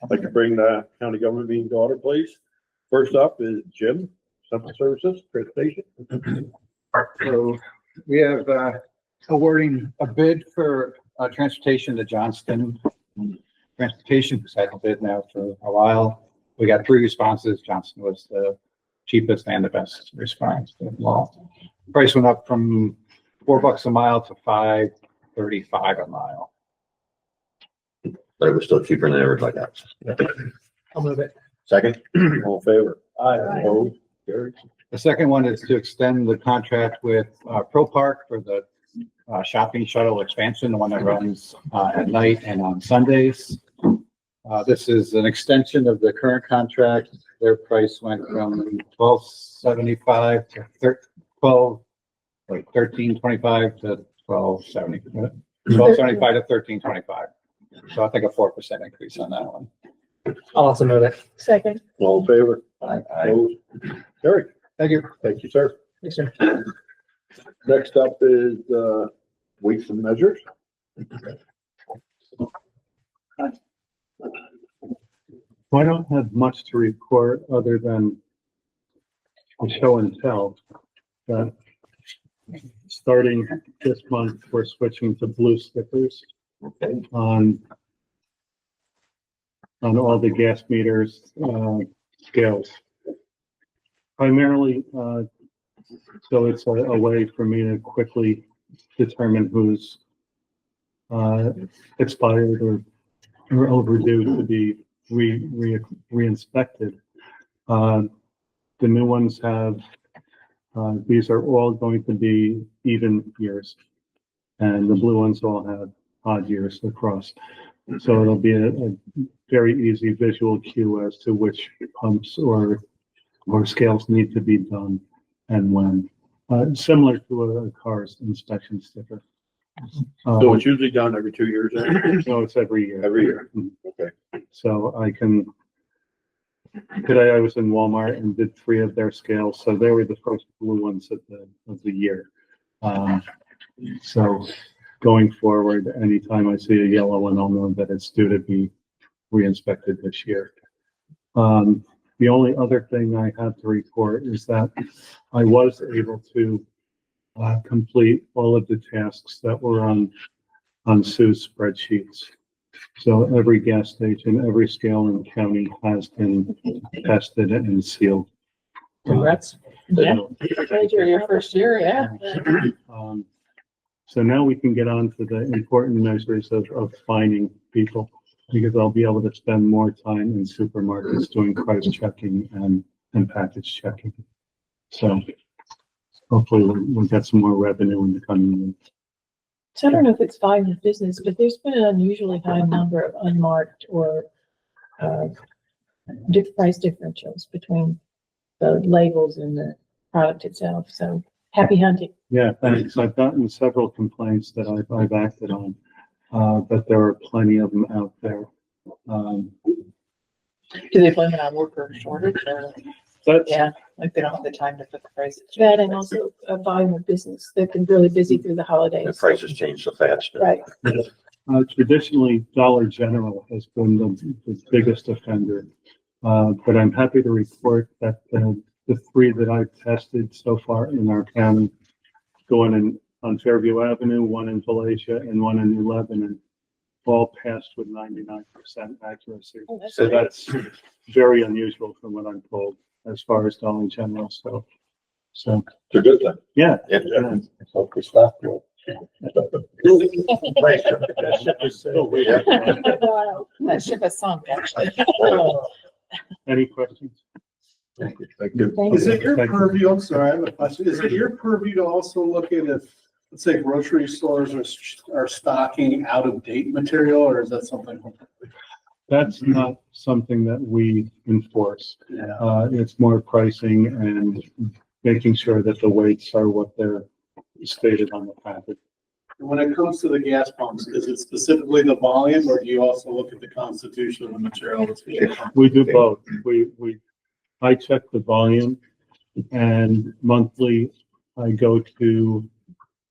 I'd like to bring the county government meeting to order, please. First up is Jim, Central Services, Transportation. So we have awarding a bid for transportation to Johnston. Transportation has had a bid now for a while. We got 3 responses. Johnston was the cheapest and the best response. Price went up from $4 a mile to $5.35 a mile. But it was still cheaper than everybody else. I'll move it. Second, all in favor? Aye. Opposed? Carried. The second one is to extend the contract with Pro Park for the shopping shuttle expansion, the one that runs at night and on Sundays. This is an extension of the current contract. Their price went from $12.75 to $13.25 to $12.75 to $13.25. So I think a 4% increase on that one. I'll also move it. Second. All in favor? Aye. Opposed? Carried. Thank you. Thank you, sir. Thanks, sir. Next up is weights and measures. I don't have much to report other than a show and tell that starting this month, we're switching to blue stickers on all the gas meters, scales. Primarily, so it's a way for me to quickly determine who's expired or overdue to be re-inspected. The new ones have, these are all going to be even years, and the blue ones all have odd years across. So it'll be a very easy visual cue as to which pumps or scales need to be done and when. Similar to a car's inspection sticker. So it's usually done every 2 years. No, it's every year. Every year. Mhm. Okay. So I can, today I was in Walmart and did 3 of their scales. So they were the first blue ones of the year. So going forward, anytime I see a yellow one, I'll know that it's due to be re-inspected this year. The only other thing I have to report is that I was able to complete all of the tasks that were on Sue's spreadsheets. So every gas station, every scale in the county has been tested and sealed. Congrats. Yeah. Your first year, yeah. So now we can get on to the important measures of finding people, because I'll be able to spend more time in supermarkets doing price checking and package checking. So hopefully we'll get some more revenue in the coming weeks. So I don't know if it's fine with business, but there's been an unusually high number of unmarked or price differentials between the labels and the product itself. So happy hunting. Yeah, thanks. I've gotten several complaints that I've acted on, but there are plenty of them out there. Do they blame it on worker shortage or? That's, Yeah, like they don't have the time to put the prices. That and also a volume of business. They've been really busy through the holidays. The prices change so fast. Right. traditionally, Dollar General has been the biggest offender. But I'm happy to report that the 3 that I've tested so far in our county, the one on Fairview Avenue, one in Valencia, and one in New Lebanon, all passed with 99% accuracy. Oh, that's So great. that's very unusual from what I'm told as far as Dollar General stuff. So, It's a good thing. yeah. Yeah. Hope we stop there. Wow. That ship has sunk, actually. Any questions? Thank you. Thank Is you. it your Thank you. purview, I'm sorry, I have a question. Is it your purview to also look at if, let's say, grocery stores are stocking out-of-date material, or is that something? That's not something that we enforce. Yeah. It's more pricing and making sure that the weights are what they're stated on the package. When it comes to the gas pumps, is it specifically the volume, or do you also look at the constitution of the material that's being pumped? We do both. I check the volume, and monthly I go to,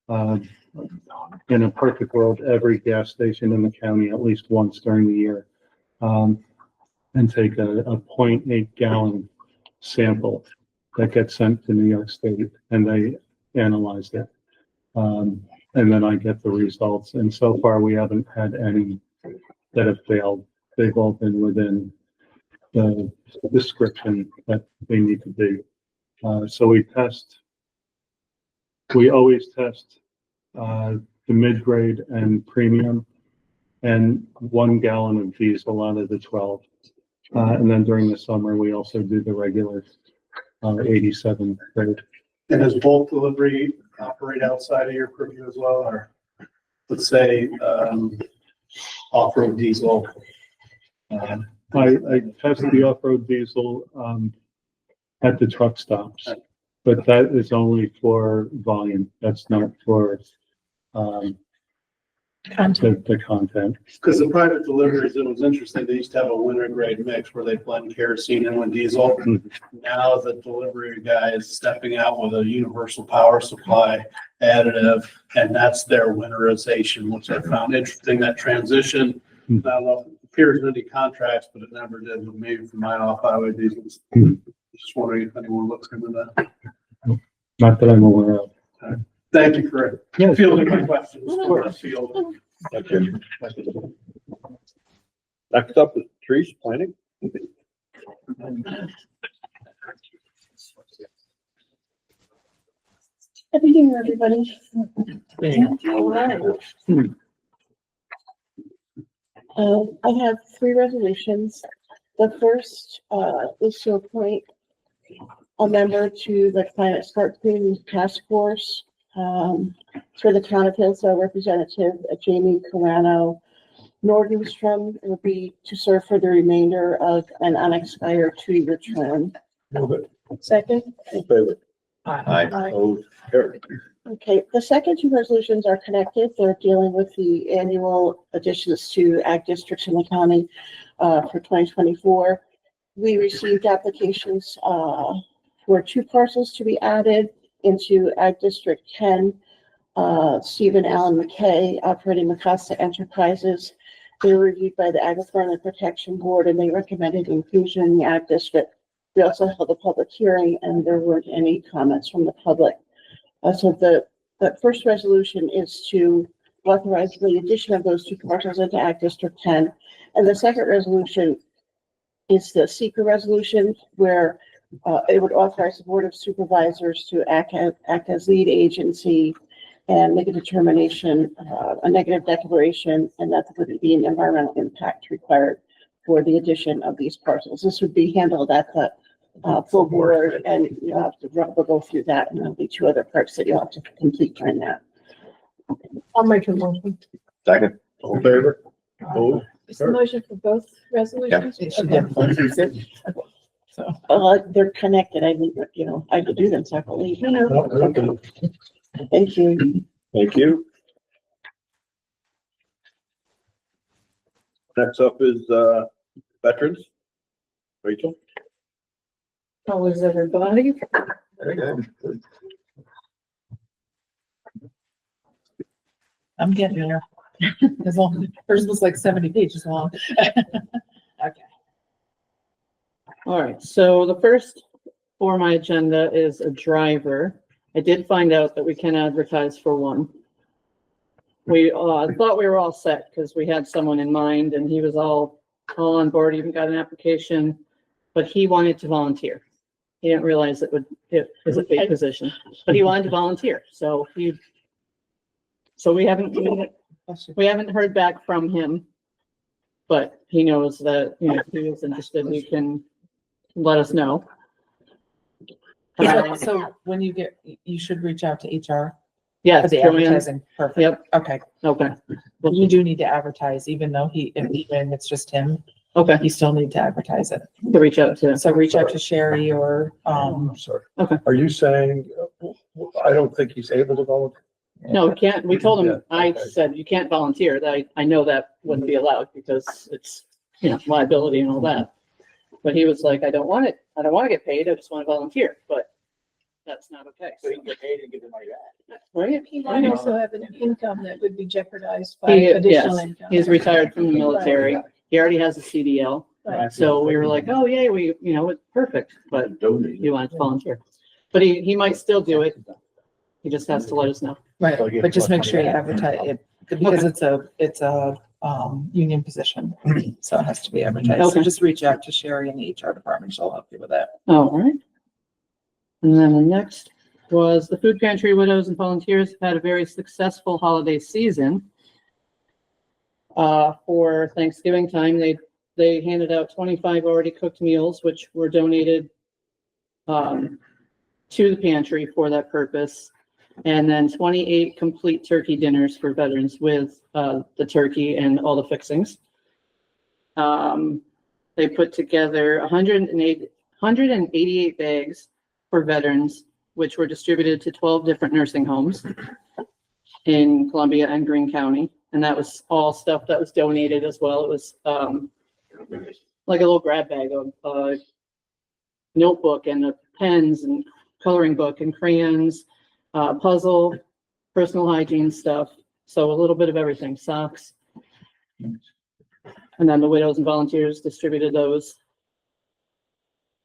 in a perfect world, every gas station in the county at least once during the year. and take a 0.8 gallon sample that gets sent to New York State, and they analyze it. And then I get the results. And so far, we haven't had any that have failed. They've all been within the description that they need to be. So we always test the mid-grade and premium, and 1 gallon of diesel out of the 12. And then during the summer, we also do the regular 87 grade. And does bulk delivery operate outside of your purview as well, or let's say, off-road diesel? I test the off-road diesel at the truck stops, but that is only for volume. That's not for the content. Because the private deliveries, it was interesting, they used to have a winter grade mix where they blend kerosene in with diesel. Now the delivery guy is stepping out with a universal power supply additive, and that's their winterization, which I found interesting, that transition. I don't know if it appears in any contracts, but it never did with me for my off-highway diesels. Just wondering if anyone looks into that. Not that I'm aware of. Thank you for Yes. fielding my questions. Of course. Okay. Next up is trees planting. Happy New Year, everybody. All right. I have 3 resolutions. The first is to appoint a member to the Climate Smart Communities Task Force. For the town of Hillsdale representative, Jamie Carano Nordenstrom will be to serve for the remainder of an unexpired 2-year term. Move it. Second? In favor. Aye. Opposed? Carried. Okay, the second 2 resolutions are connected. They're dealing with the annual additions to ag districts in the county for 2024. We received applications for 2 parcels to be added into Ag District 10. Stephen Allen McKay, operating Mikasa Enterprises. They were reviewed by the Agri-Farm Protection Board, and they recommended inclusion in the Ag District. We also held a public hearing, and there weren't any comments from the public. So the first resolution is to authorize the addition of those 2 parcels into Ag District 10. And the second resolution is the seeker resolution, where it would authorize the Board of Supervisors to act as lead agency and make a determination, a negative declaration, and that there would be an environmental impact required for the addition of these parcels. This would be handled at the full board, and you'll have to go through that, and there'll be 2 other parts that you'll have to complete during that. I'll make a motion. Second. All in favor? Opposed? Is the motion for both resolutions? It should Okay. So, They're connected. I mean, I could do them separately. Okay. Thank you. Thank you. Next up is veterans. Rachel? How is everybody? I'm getting there. As long, hers was like 70 pages long. Okay. All right, so the first for my agenda is a driver. I did find out that we can advertise for one. We thought we were all set because we had someone in mind and he was all on board, even got an application, but he wanted to volunteer. He didn't realize it was a big position, but he wanted to volunteer. So we haven't heard back from him, but he knows that, if he was interested, he can let us know. So when you should reach out to HR Yeah, for the advertising. Perfect. Yep. Okay. Okay. Well, you do need to advertise, even though even it's just him, Okay. you still need to advertise it. To reach out to. So reach out to Sherry or, I'm sorry. Okay. Are you saying, I don't think he's able to volunteer? No, we can't. We told him, Yeah, I okay. said, you can't volunteer. That I know that wouldn't be allowed because it's, liability and all that. But he was like, I don't want it. I don't want to get paid. I just want to volunteer, but that's not okay. So you can get paid and get the money back. Right? He might also have an income that would be jeopardized by He, additional yes, income. he's retired from the military. He already has a CDL. So we were like, oh, yay, it's perfect, but he wanted to volunteer. But he might still do it. He just has to let us know. Right, but just make sure you advertise it, because it's a union position, so it has to be advertised. So Okay. just reach out to Sherry in the HR department, she'll help you with that. Oh, all right. And then the next was the food pantry widows and volunteers have had a very successful holiday season. For Thanksgiving time, they handed out 25 already cooked meals, which were donated to the pantry for that purpose. And then 28 complete turkey dinners for veterans with the turkey and all the fixings. They put together 188 bags for veterans, which were distributed to 12 different nursing homes in Columbia and Greene County. And that was all stuff that was donated as well. It was like a little grab bag of notebook and pens and coloring book and crayons, puzzle, personal hygiene stuff. So a little bit of everything, socks. And then the widows and volunteers distributed those.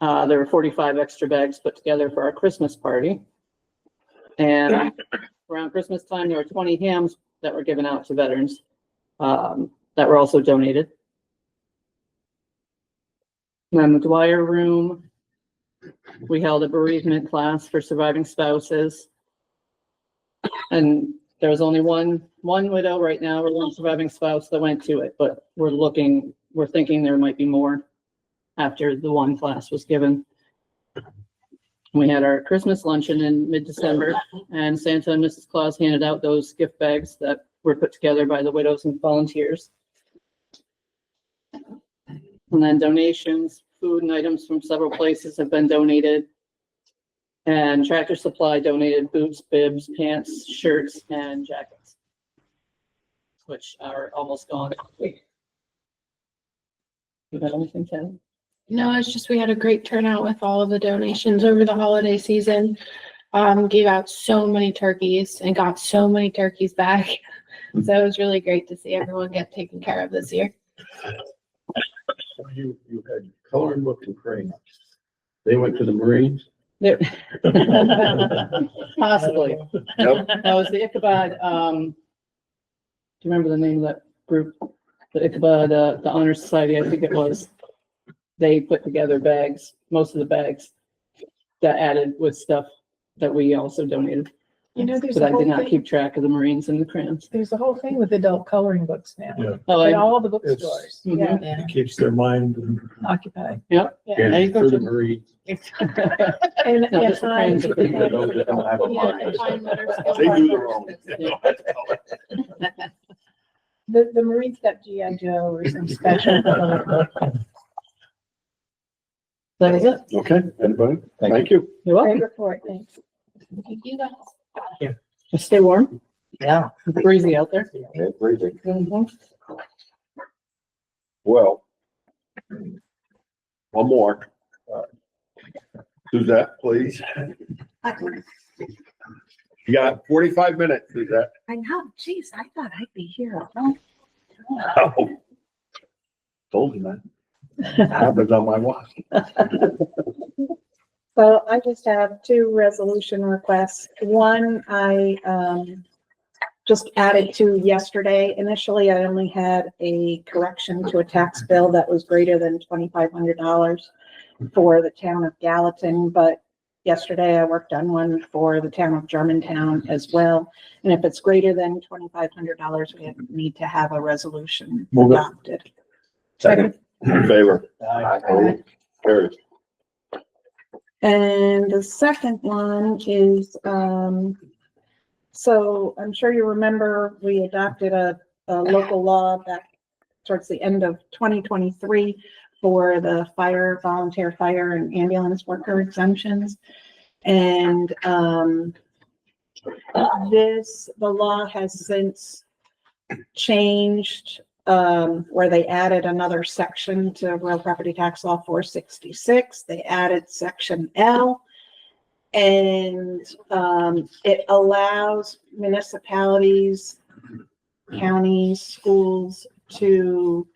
There were 45 extra bags put together for our Christmas party. And around Christmas time, there were 20 hams that were given out to veterans that were also donated. And then the Dwyer room, we held a bereavement class for surviving spouses. And there was only one widow right now, or one surviving spouse that went to it, but we're thinking there might be more after the one class was given. We had our Christmas luncheon in mid-December, and Santa and Mrs. Claus handed out those gift bags that were put together by the widows and volunteers. And then donations, food and items from several places have been donated. And Tractor Supply donated boots, bibs, pants, shirts, and jackets, which are almost gone. You got anything, Ken? No, it's just we had a great turnout with all of the donations over the holiday season. Gave out so many turkeys and got so many turkeys back. So it was really great to see everyone get taken care of this year. You had coloring book and crayons. They went to the Marines? Possibly. Yep. That was the Ichabod, do you remember the name of that group? The Ichabod, the Honor Society, I think it was. They put together bags, most of the bags that added with stuff that we also donated. You know, there's But a I whole did not thing, keep track of the Marines and the crayons. there's a whole thing with adult coloring books now. Yeah. Oh, At I, all the It's- bookstores, Mhm. yeah, It keeps their mind. occupied. yeah. Yeah. There you go, For the Jim. Marines. And No, just the crayons are pretty good. Those that don't have a Yeah, mind. and fine letters. They do their own. The Marines got G.I. Joe or some special. That is it. Okay, anybody? Thank you. You're welcome. Great report, thanks. Thank you guys. Stay warm. Yeah. It's breezy out there. Yeah, great. Mhm. Well, one more. Suzette, please. You got 45 minutes, Suzette. I know, geez, I thought I'd be here. Oh. Told you that. Happens on my watch. So I just have two resolution requests. One, I just added to yesterday. Initially, I only had a correction to a tax bill that was greater than $2,500 for the town of Gallatin, but yesterday I worked on one for the town of Germantown as well. And if it's greater than $2,500, we need to have a resolution Move it. adopted. Second. In favor. Aye. Carries. And the second one is, so I'm sure you remember we adopted a local law back towards the end of 2023 for the volunteer fire and ambulance worker exemptions. And the law has since changed, where they added another section to real property tax law 466. They added section L, and it allows municipalities, counties, schools to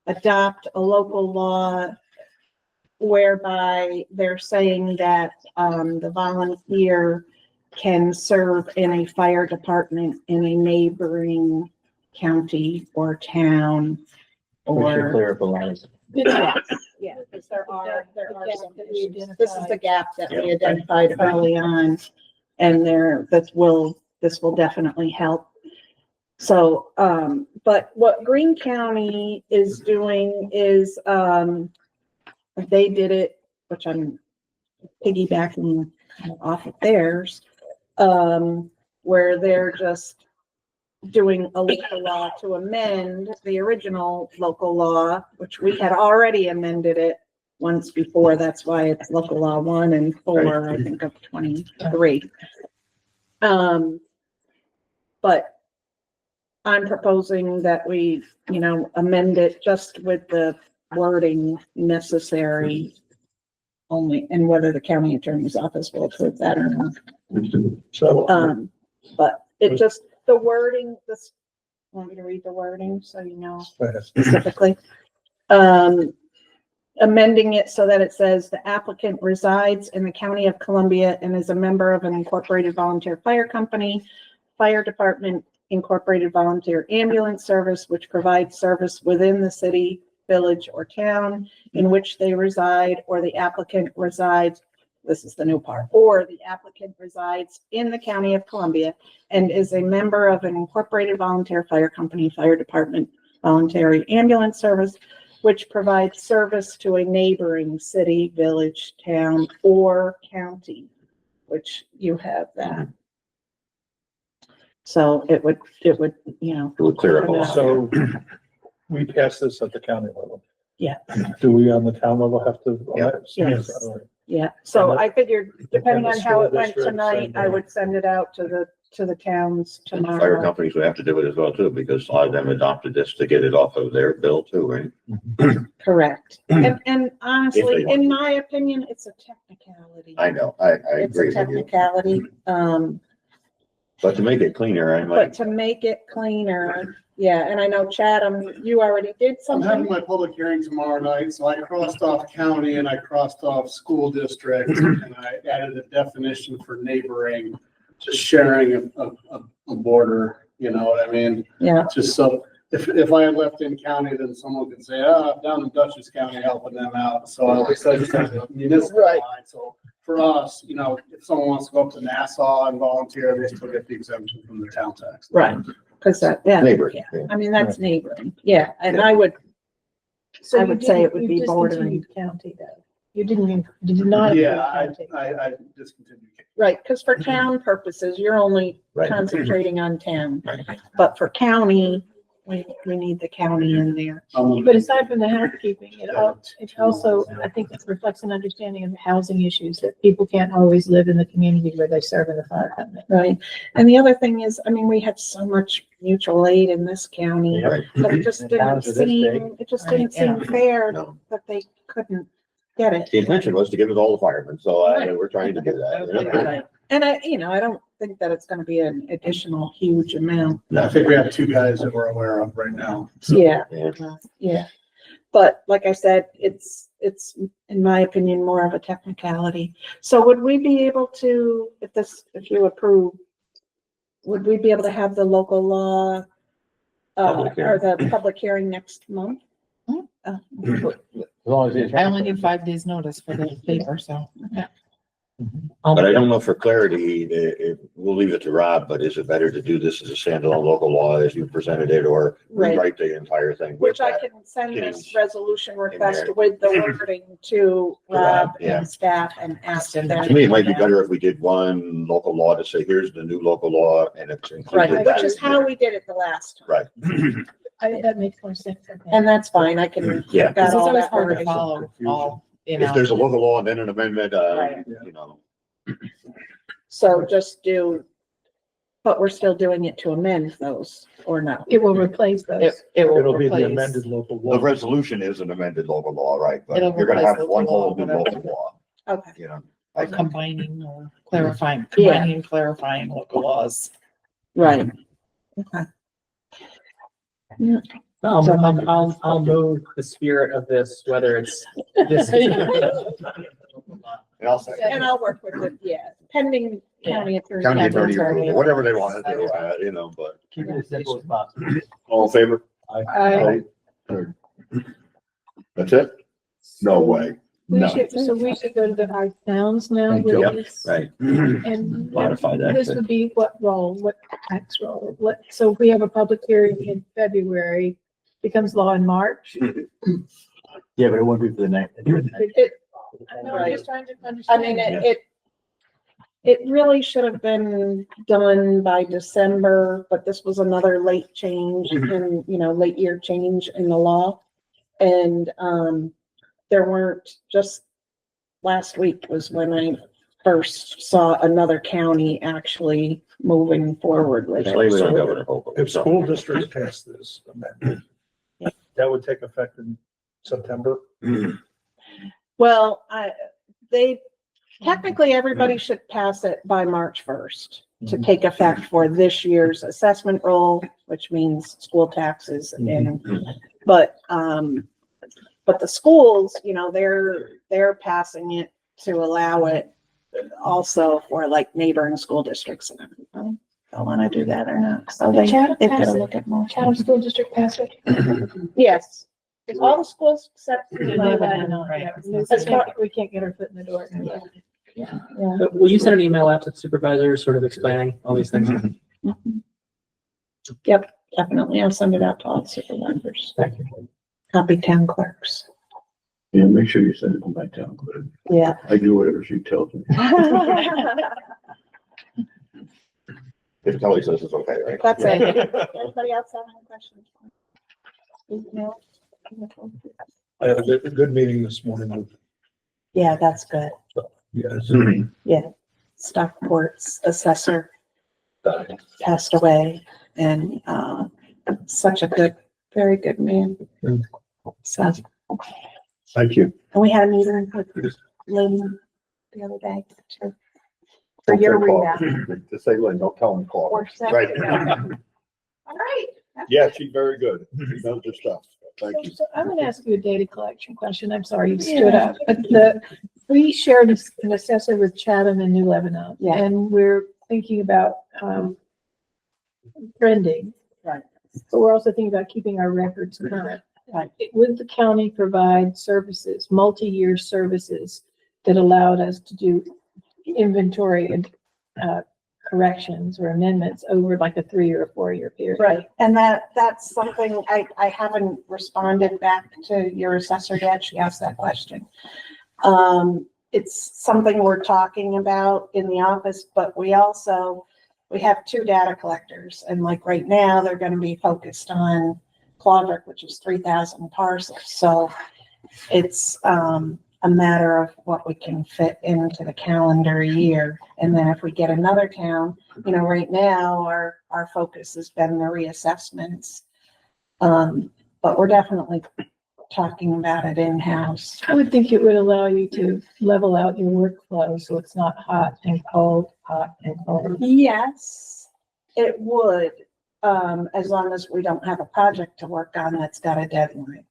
adopt a local law whereby they're saying that, the volunteer can serve in a fire department in a neighboring county or town or. Yeah, because there are some issues. This is the gap that we identified early on. And this will definitely help. So, but what Greene County is doing is, they did it, which I'm piggybacking off of theirs, where they're just doing a local law to amend the original local law, which we had already amended it once before. That's why it's local law 1 and 4, I think, of 23. But I'm proposing that we, amend it just with the wording necessary only, and whether the county attorney's office will approve that or not. So, But it just, the wording, this, want me to read the wording so you know specifically? Amending it so that it says the applicant resides in the county of Columbia and is a member of an incorporated volunteer fire company, fire department, incorporated volunteer ambulance service, which provides service within the city, village, or town in which they reside, or the applicant resides, this is the new part, or the applicant resides in the county of Columbia and is a member of an incorporated volunteer fire company, fire department, voluntary ambulance service, which provides service to a neighboring city, village, town, or county, which you have that. So it would, It would clear up a lot. so we passed this at the county level. Yeah. Do we on the town level have to? Yes. Yeah, so I figured, depending on how it went tonight, I would send it out to the towns And the fire tomorrow. companies would have to do it as well too, because a lot of them adopted this to get it off of their bill too, right? Correct. And honestly, want in my opinion, it's a technicality. I know, I It's a agree with you. technicality, But to make it cleaner, I but might, to make it cleaner, yeah, and I know Chatham, you already did I'm having something. my public hearing tomorrow night, so I crossed off county and I crossed off school district and I added a definition for neighboring, just sharing a border, you know what I mean? Yeah, Just so, if I had left in county, then someone could say, I'm down in Dutchess County helping them out. So at least I just have a municipal line. So for us, if someone wants to go up to Nassau and volunteer, they still get the exemption from the town tax. right, because yeah. neighbor. Yeah. I mean, that's neighboring, yeah, and I would say it would be bordering. County though. You did not. Yeah, I discontinued. Right, because for town purposes, you're only Right. concentrating on town, Right. but for county, we need the county in there. But aside from the housekeeping, it also, I think it reflects an understanding of the housing issues that people can't always live in the community where they serve in the fire company. Right, and the other thing is, I mean, we had so much mutual aid in this county, Right. but it just didn't seem fair No. that they couldn't get it. The intention was to give it all the firemen, so we're trying to do that. Right. And I don't think that it's gonna be an additional huge amount. I think we have 2 guys that we're aware of right now. Yeah, Yeah. yeah. But like I said, it's, in my opinion, more of a technicality. So would we be able to, if you approve, would we be able to have the local law, Public or the public hearing next month? As long as it's. I only need 5 days notice for the paper, so, yeah. But I don't know for clarity, we'll leave it to Rob, but is it better to do this as a standalone local law as you presented it, or Right. rewrite the entire thing? Which I with can send this change resolution request there. with the wording to Rob Yeah. and staff and ask them. that? To me, it might be better if we did one local law to say, here's the new local law, and it's Right, included. which is how we did it the last time. Right. That makes more sense. I think. And that's fine, I can. Yeah. got Because it's all always that hard to wording. follow all, If there's a local law and then an amendment, Right. you So just do, but we're still doing it to amend those, or no? It will replace those. It will It'll be the replace. amended local the law. resolution is an amended local law, right? But It'll you're gonna replace have local one law, whole new whatever. local law, Okay, you know? Or I think. combining or clarifying, Yeah. combining and clarifying local laws. right. Okay. Yeah. I'll move the spirit of this, whether it's this. And I'll say, And I'll work with it, yeah, pending county attorney. county attorney, whatever they want to do, you know, but. Keep it as simple as possible. All in favor? Aye. That's it? No way. No. So we should go to the high towns now. Thank you. with this. Right. And Modify that. this would be what role, what tax role? What, so if we have a public hearing in February, becomes law in March. Yeah, but it won't be for the next. I know, I'm just trying to I understand. mean, it really should have been done by December, but this was another late change in, late year change in the law. And, there weren't, just last week was when I first saw another county actually moving forward with Just leave it on it. Governor Hochul. If school districts pass this amendment, that would take effect in September. Well, technically, everybody should pass it by March 1st to take effect for this year's assessment roll, which means school taxes and, but the schools, they're passing it to allow it also for like neighboring school districts and everything. Don't want to do that or not. So they've got to look at more. Chatham School District passed it. Yes. All the schools except. We can't get our foot in the door. Yeah. Will you send an email out to the supervisors, sort of explaining all these things? Yep, definitely. I'll send it out to all the supervisors. Thank you. Copy town clerks. Yeah, make sure you send it to my town clerk. Yeah. I do whatever she tells me. If Kelly says it's okay, right? That's it. Anybody else have any questions? No? I had a good meeting this morning with, Yeah, that's good. yes. Stockport's assessor passed away and, such a good, very good man. So, Thank you. and we had a meeting with Lynn the other day too. For your readout. To say, Lynn, don't tell him to call. Or Right. All right. Yeah, she's very good. She knows her stuff. Thank you. So I'm gonna ask you a data collection question. I'm sorry you stood up. But we shared an assessor with Chatham and New Lebanon. Yeah. And we're thinking about, trending. Right. But we're also thinking about keeping our records current. Right. Would the county provide services, multi-year services that allowed us to do inventory and, corrections or amendments over like a 3 or 4 year period? Right, and that's something I haven't responded back to your assessor yet. She asked that question. It's something we're talking about in the office, but we have 2 data collectors, and like right now, they're gonna be focused on Clawdrick, which is 3,000 parcels. So it's a matter of what we can fit into the calendar year. And then if we get another town, right now, our focus has been the reassessments. But we're definitely talking about it in-house. I would think it would allow you to level out your workflow so it's not hot and cold, hot and cold. Yes, it would, as long as we don't have a project to work on that's got a deadline.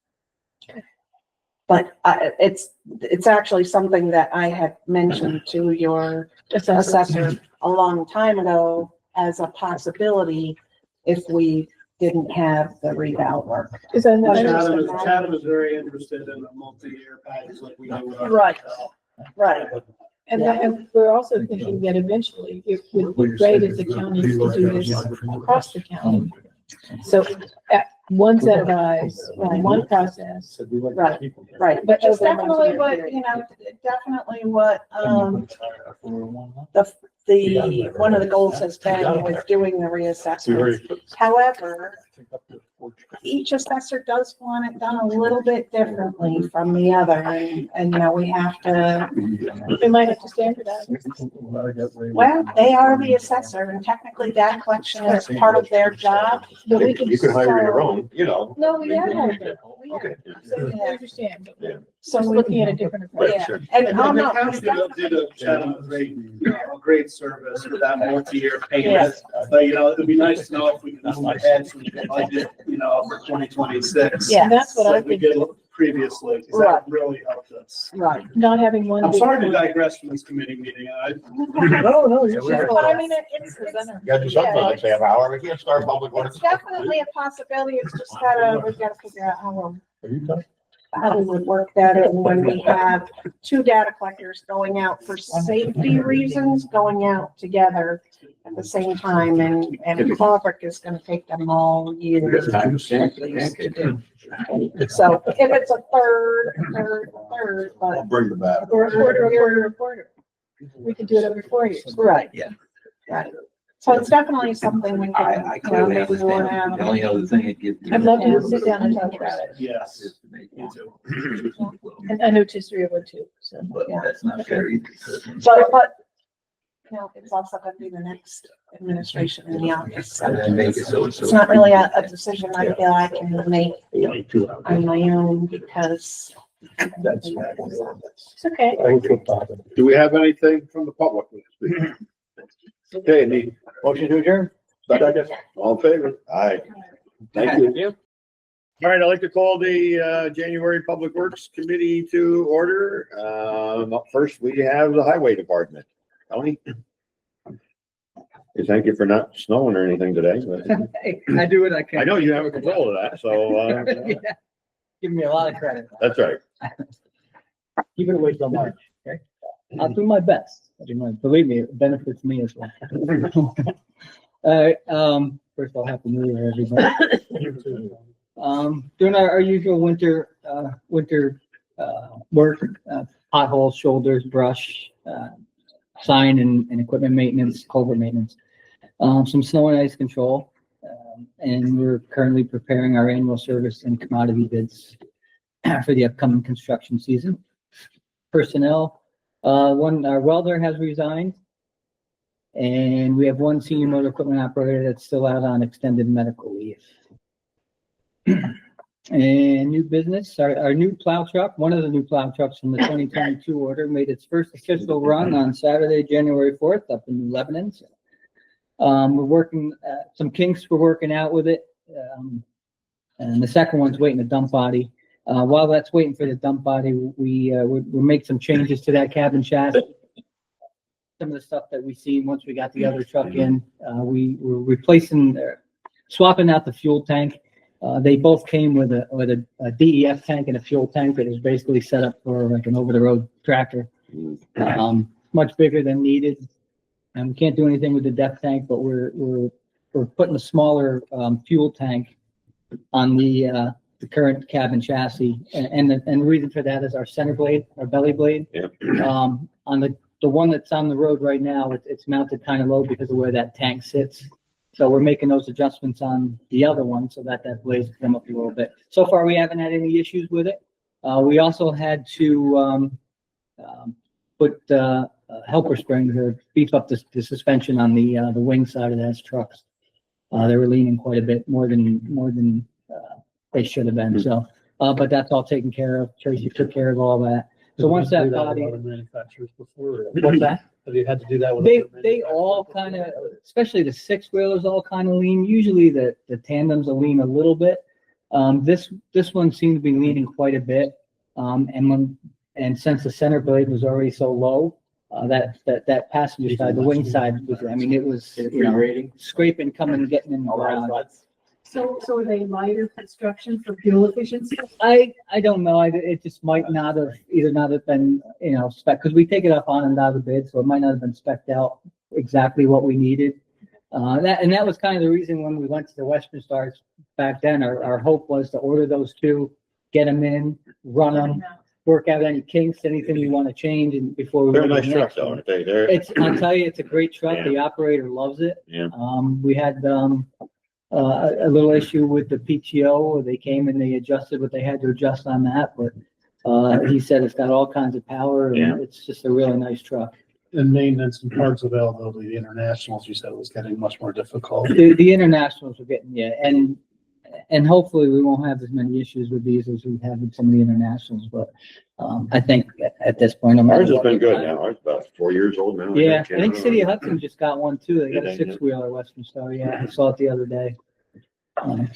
But it's actually something that I had mentioned to your assessor a long time ago as a possibility if we didn't have the reval work. Chatham is very interested in a multi-year package like we do with our. Right. Right. And we're also thinking that eventually it would be great if the counties could do this across the county. So one set of eyes, one process. Right, right. But it's definitely what, definitely what, one of the goals has been with doing the reassessment. However, each assessor does want it done a little bit differently from the other, and we have to. We might have to standardize. Well, they are the assessor, and technically data collection is part of their job. You could hire your own, No, we have hired Okay. I understand, but Yeah. so we're looking at a different approach. Right, sure. And, And oh, the no, county did a great service with that multi-year payment. But, it'd be nice to know if we can move ahead from the budget, for 2026. Yeah, that's what I Like we think. did previously, because Right. that really helped us. right. Not having one. I'm big sorry to one. digress from this committee meeting. No, Yeah, we But I mean, it's, You gotta do something like say an hour. We can't start public works. it's definitely a possibility. It's just we've gotta figure out how we would work that in when we have two data collectors going out for safety reasons, going out together at the same time, and Crawford is gonna take them all year. So if it's a third, but. Bring the bat. Or a quarter. We could do it every 4 years. Right. Yeah. Right. So it's definitely something we can, I clearly maybe we wanna understand. have. The only other thing it gives. I'd love to sit down and talk about it. Yes. Me too. And I know 2-3 would too, so. But that's not fair either. But, it's also gonna be the next administration in the office. So And then make it so. it's not really a decision I feel I can make on my own because. It's okay. Do we have anything from the public? Okay, need Motion to adjourn? second, all in favor? Aye. Thank you. All right, I'd like to call the January Public Works Committee to order. Up first, we have the Highway Department. Tony? Thank you for not snowing or anything today, but I do what I can. I know you have control of that, so Yeah. Give me a lot of credit. that's right. Keep it away till March, okay? I'll do my best. Believe me, it benefits me as well. First of all, happy New Year, everybody. Doing our usual winter work, potholes, shoulders, brush, sign and equipment maintenance, culvert maintenance, some snow and ice control. And we're currently preparing our annual service and commodity bids for the upcoming construction season. Personnel, our welder has resigned. And we have one senior motor equipment operator that's still out on extended medical leave. And new business, our new plow truck, one of the new plow trucks from the 2022 order made its first official run on Saturday, January 4th up in Lebanon. So, we're working, some kinks we're working out with it. And the second one's waiting to dump body. While that's waiting for the dump body, we'll make some changes to that cabin chassis. Some of the stuff that we seen once we got the other truck in, we were replacing, swapping out the fuel tank. They both came with a DEF tank and a fuel tank that is basically set up for like an over-the-road tractor. Much bigger than needed. And we can't do anything with the DEF tank, but we're putting a smaller fuel tank on the current cabin chassis. And the reason for that is our center blade, our belly blade. Yeah. On the one that's on the road right now, it's mounted kind of low because of where that tank sits. So we're making those adjustments on the other one so that blade can come up a little bit. So far, we haven't had any issues with it. We also had to put helper springs or beef up the suspension on the wing side of those trucks. They were leaning quite a bit more than they should have been. So, but that's all taken care of. Tracy took care of all that. So once that body, Manufacturers before. what's that? Have you had to do that with? They all kind of, especially the 6-wheelers all kind of lean. Usually the tandems will lean a little bit. This one seemed to be leaning quite a bit. And since the center blade was already so low, that passenger side, the wing side was, I mean, it was, scraping, coming, getting in the ground. So are they lighter construction for fuel efficiency? I don't know. It just might not have been, spec, because we take it up on and out of the bid, so it might not have been spec'd out exactly what we needed. That was kind of the reason when we went to the Western Stars back then, our hope was to order those two, get them in, run them, work out any kinks, anything we want to change, and before we. They're a nice truck though, aren't they? I'll tell you, it's a great truck. Yeah. The operator loves it. Yeah. We had, a little issue with the PTO. They came and they adjusted what they had to adjust on that, but he said it's got all kinds of power and it's just a really nice truck. And maintenance and parts availability, the internationals, you said was getting much more difficult. The internationals were getting, and and hopefully we won't have as many issues with these as we have with some of the internationals, but, I think at this point. Ours has been good now. Ours is about 4 years old now. Yeah, I think City of Hudson just got one too. They got Did a they? 6-wheeler Western Star. Yeah, I saw it the other day.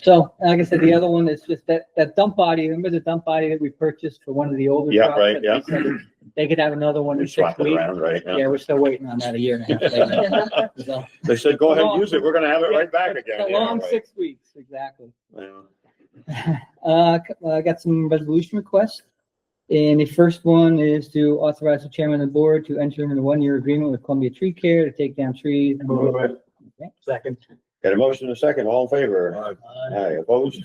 So, like I said, the other one is just that dump body. Remember the dump body that we purchased for one of the older Yeah, trucks? right, that yeah. they said They could have another one We in 6 swapped it weeks. around, right? Yeah, we're still waiting on that a year and a half later. So, They said, go ahead and use it. We're gonna have it right back again. a Yeah, long right. 6 weeks, exactly. Yeah. I got some resolution requests. And the first one is to authorize the chairman of the board to enter into a 1-year agreement with Columbia Tree Care to take down trees. Okay. Second. Got a motion and a second. All in favor? Aye, opposed?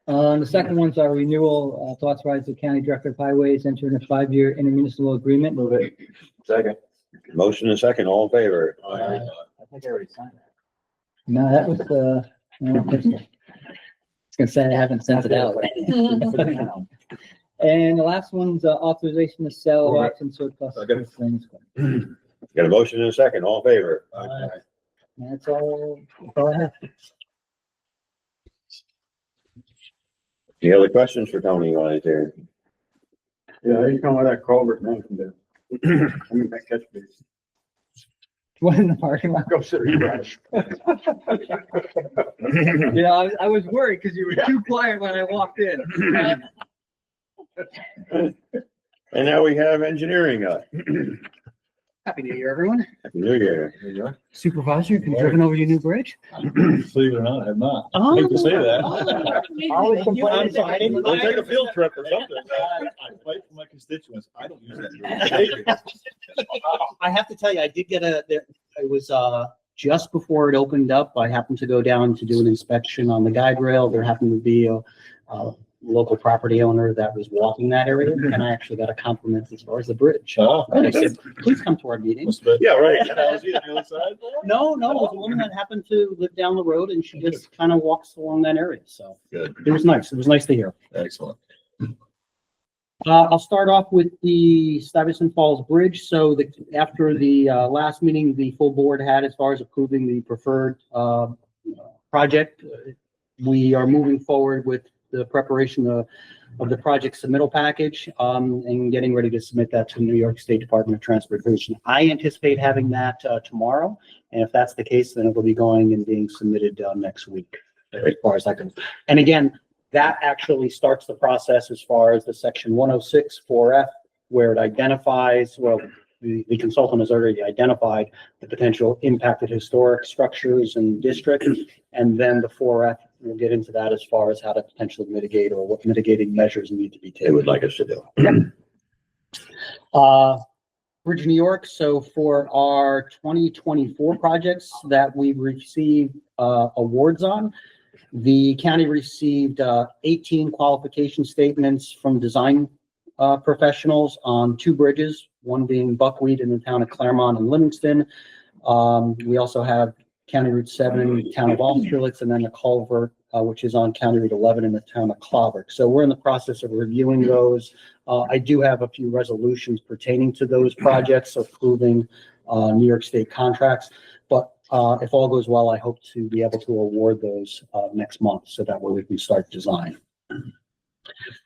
The second one's our renewal, to authorize the county director of highways enter in a 5-year intermunicipal agreement. Move it. Second. Motion and a second. All in favor? I think I already signed that. No, that was, no, I was gonna say I haven't sent it out. And the last one's authorization to sell lots and surplus. Things. Got a motion and a second. All in favor? That's all I have. Any other questions for Tony while he's here? Yeah, you come with that culvert, man, from there. I mean, that catch basin. One in the parking lot. Go sit your trash. Yeah, I was worried because you were too quiet when I walked in. And now we have engineering up. Happy New Year, everyone. Happy New Year. Supervisor, have you driven over your new bridge? Believe it or not, I have not. Oh. Hate to say that. Always complaining. We'll take a field trip or something. I fight for my constituents. I don't use that. I have to tell you, I did get it was, just before it opened up, I happened to go down to do an inspection on the guide rail. There happened to be a local property owner that was walking that area, and I actually got a compliment as far as the bridge. Oh, And I said, please come to our meeting. Yeah, right. Was he on the other side? No, it was a woman that happened to live down the road, and she just kind of walks along that area, so Good. it was nice. It was nice to hear. Excellent. I'll start off with the Stuyvesant Falls Bridge. So after the last meeting, the full board had as far as approving the preferred project, we are moving forward with the preparation of the project submittal package and getting ready to submit that to the New York State Department of Transportation. I anticipate having that tomorrow, and if that's the case, then it will be going and being submitted next week, as far as I can. And again, that actually starts the process as far as the section 106 4F, where it identifies, well, the consultant has already identified the potential impacted historic structures and districts, and then the 4F will get into that as far as how to potentially mitigate or what mitigating measures need to be taken. They would like us to do. Bridge of New York. So for our 2024 projects that we received awards on, the county received 18 qualification statements from design professionals on 2 bridges, one being Buckwheat in the town of Claremont and Livingston. We also have County Route 7, town of Austerlitz, and then the culvert, which is on County Route 11 in the town of Clover. So we're in the process of reviewing those. I do have a few resolutions pertaining to those projects, approving New York State contracts. But if all goes well, I hope to be able to award those next month, so that way we can start design.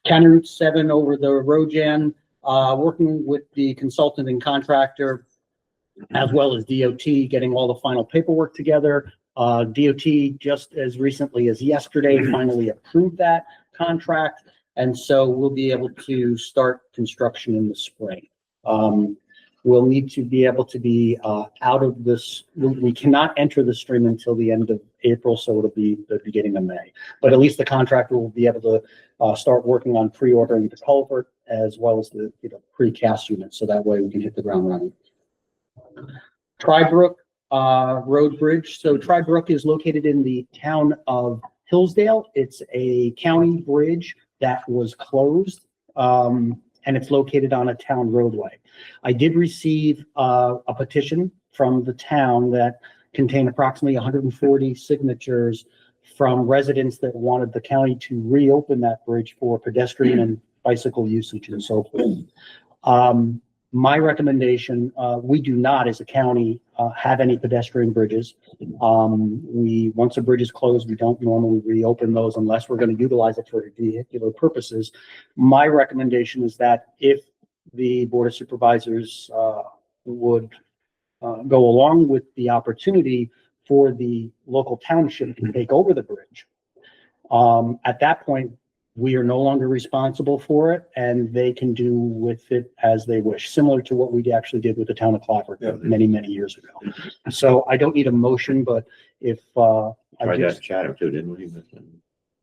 County Route 7 over the Rojan, working with the consultant and contractor, as well as DOT, getting all the final paperwork together. DOT, just as recently as yesterday, finally approved that contract. And so we'll be able to start construction in the spring. We'll need to be able to be out of this. We cannot enter the stream until the end of April, so it'll be the beginning of May. But at least the contractor will be able to start working on pre-ordering the culvert as well as the precast units, so that way we can hit the ground running. Trybrook Road Bridge. So Trybrook is located in the town of Hillsdale. It's a county bridge that was closed, and it's located on a town roadway. I did receive a petition from the town that contained approximately 140 signatures from residents that wanted the county to reopen that bridge for pedestrian and bicycle usage and so forth. My recommendation, we do not, as a county, have any pedestrian bridges. Once a bridge is closed, we don't normally reopen those unless we're going to utilize it for vehicular purposes. My recommendation is that if the Board of Supervisors would go along with the opportunity for the local township to take over the bridge, at that point, we are no longer responsible for it, and they can do with it as they wish, similar to what we actually did with the town of Clover many, many years ago. So I don't need a motion, but if I Tried that just, chat or two, didn't we?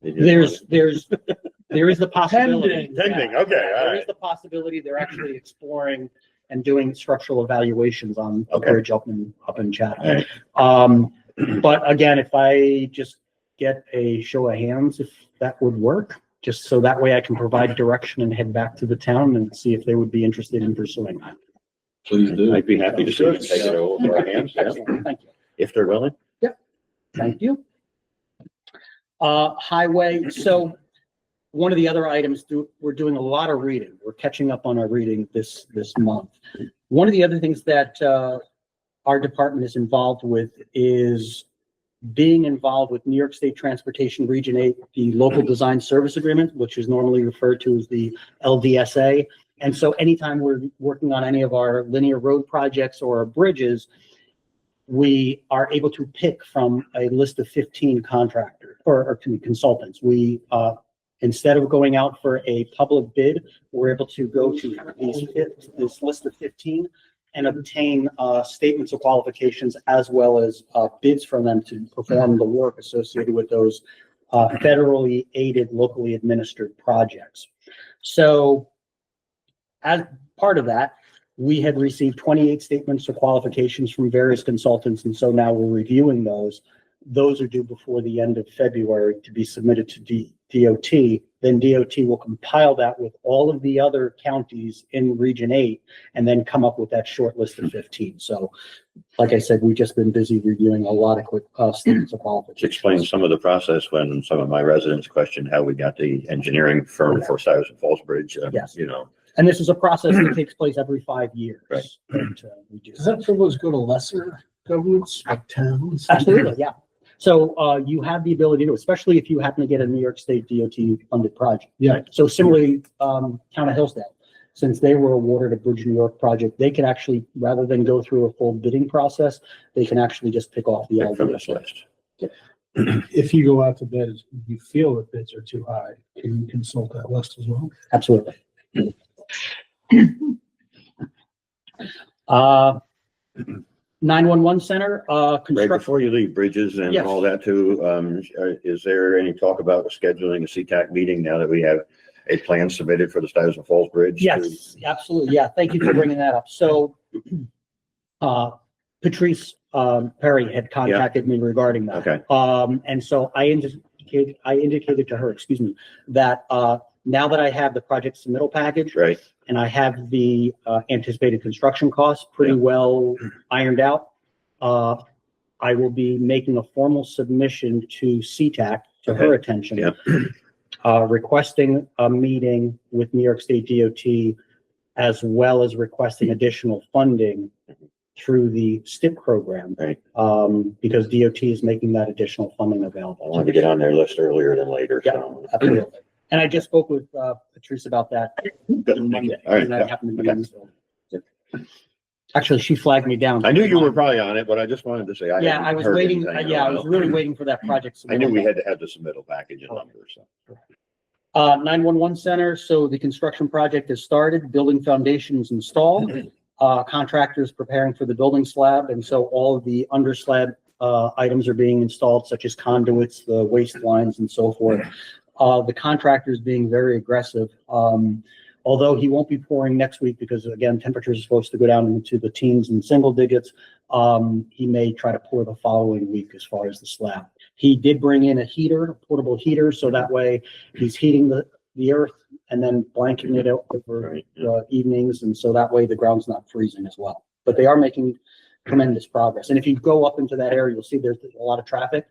there is the possibility. Pending, okay, all There right. is the possibility they're actually exploring and doing structural evaluations on the Okay. bridge up in Chatham. All right. But again, if I just get a show of hands, if that would work, just so that way I can provide direction and head back to the town and see if they would be interested in pursuing that. Please do. I'd be happy to see them take it over our hands, yeah, Excellent, thank you. if they're willing. Thank you. Highway, so one of the other items, we're doing a lot of reading. We're catching up on our reading this month. One of the other things that our department is involved with is being involved with New York State Transportation Region 8, the Local Design Service Agreement, which is normally referred to as the LDSA. And so anytime we're working on any of our linear road projects or our bridges, we are able to pick from a list of 15 contractors or consultants. We, instead of going out for a public bid, we're able to go to this list of 15 and obtain statements of qualifications as well as bids from them to perform the work associated with those federally aided, locally administered projects. So as part of that, we had received 28 statements of qualifications from various consultants, and so now we're reviewing those. Those are due before the end of February to be submitted to DOT. Then DOT will compile that with all of the other counties in Region 8 and then come up with that short list of 15. So, like I said, we've just been busy reviewing a lot of quick statements of qualification. Explain some of the process when some of my residents questioned how we got the engineering firm for Stuyvesant Falls Bridge. Yes. You know, And this is a process that takes place every 5 years. Right. That, we do. Does that privilege go to lesser governments like towns? Absolutely, yeah. So you have the ability to, especially if you happen to get a New York State DOT funded project. Yeah. So similarly, Town of Hillsdale, since they were awarded a Bridge New York project, they can actually, rather than go through a full bidding process, they can actually just pick off the pick from this LDSA. list. If you go out to bid, you feel that bids are too high, can you consult that list as well? Absolutely. 911 center, Right, construction. before you leave bridges and Yes. all that too, is there any talk about scheduling a CTAC meeting now that we have a plan submitted for the Stuyvesant Falls Bridge? Yes, absolutely. Yeah, thank you for bringing that up. So, Patrice Perry had contacted me regarding that. Okay. And so I indicated to her, excuse me, that now that I have the project submittal package Right, and I have the anticipated construction costs pretty Yeah. well ironed out, I will be making a formal submission to CTAC, to her attention. Yeah. Requesting a meeting with New York State DOT, as well as requesting additional funding through the STIP program. Right. Because DOT is making that additional funding I available. wanted to get on their list earlier than later, Yeah, so. absolutely. And I just spoke with Patrice about that Good. on Monday. All right, and that yeah, happened to be okay. in, so. Actually, she flagged me down. I knew you were probably on it, but I just wanted to say. Yeah, hadn't I was heard waiting, anything in a yeah, I was while. really waiting for that project. I knew we had to have the submittal package and numbers, so. 911 center, so the construction project has started, building foundations installed, contractors preparing for the building slab, and so all of the under slab items are being installed, such as conduits, the waste lines, and so forth. The contractor's being very aggressive. Although he won't be pouring next week because, again, temperatures are supposed to go down into the teens and single digits, he may try to pour the following week as far as the slab. He did bring in a heater, a portable heater, so that way he's heating the earth and then blanketing it out over the evenings, and so that way the ground's not freezing as well. But they are making tremendous progress. And if you go up into that area, you'll see there's a lot of traffic.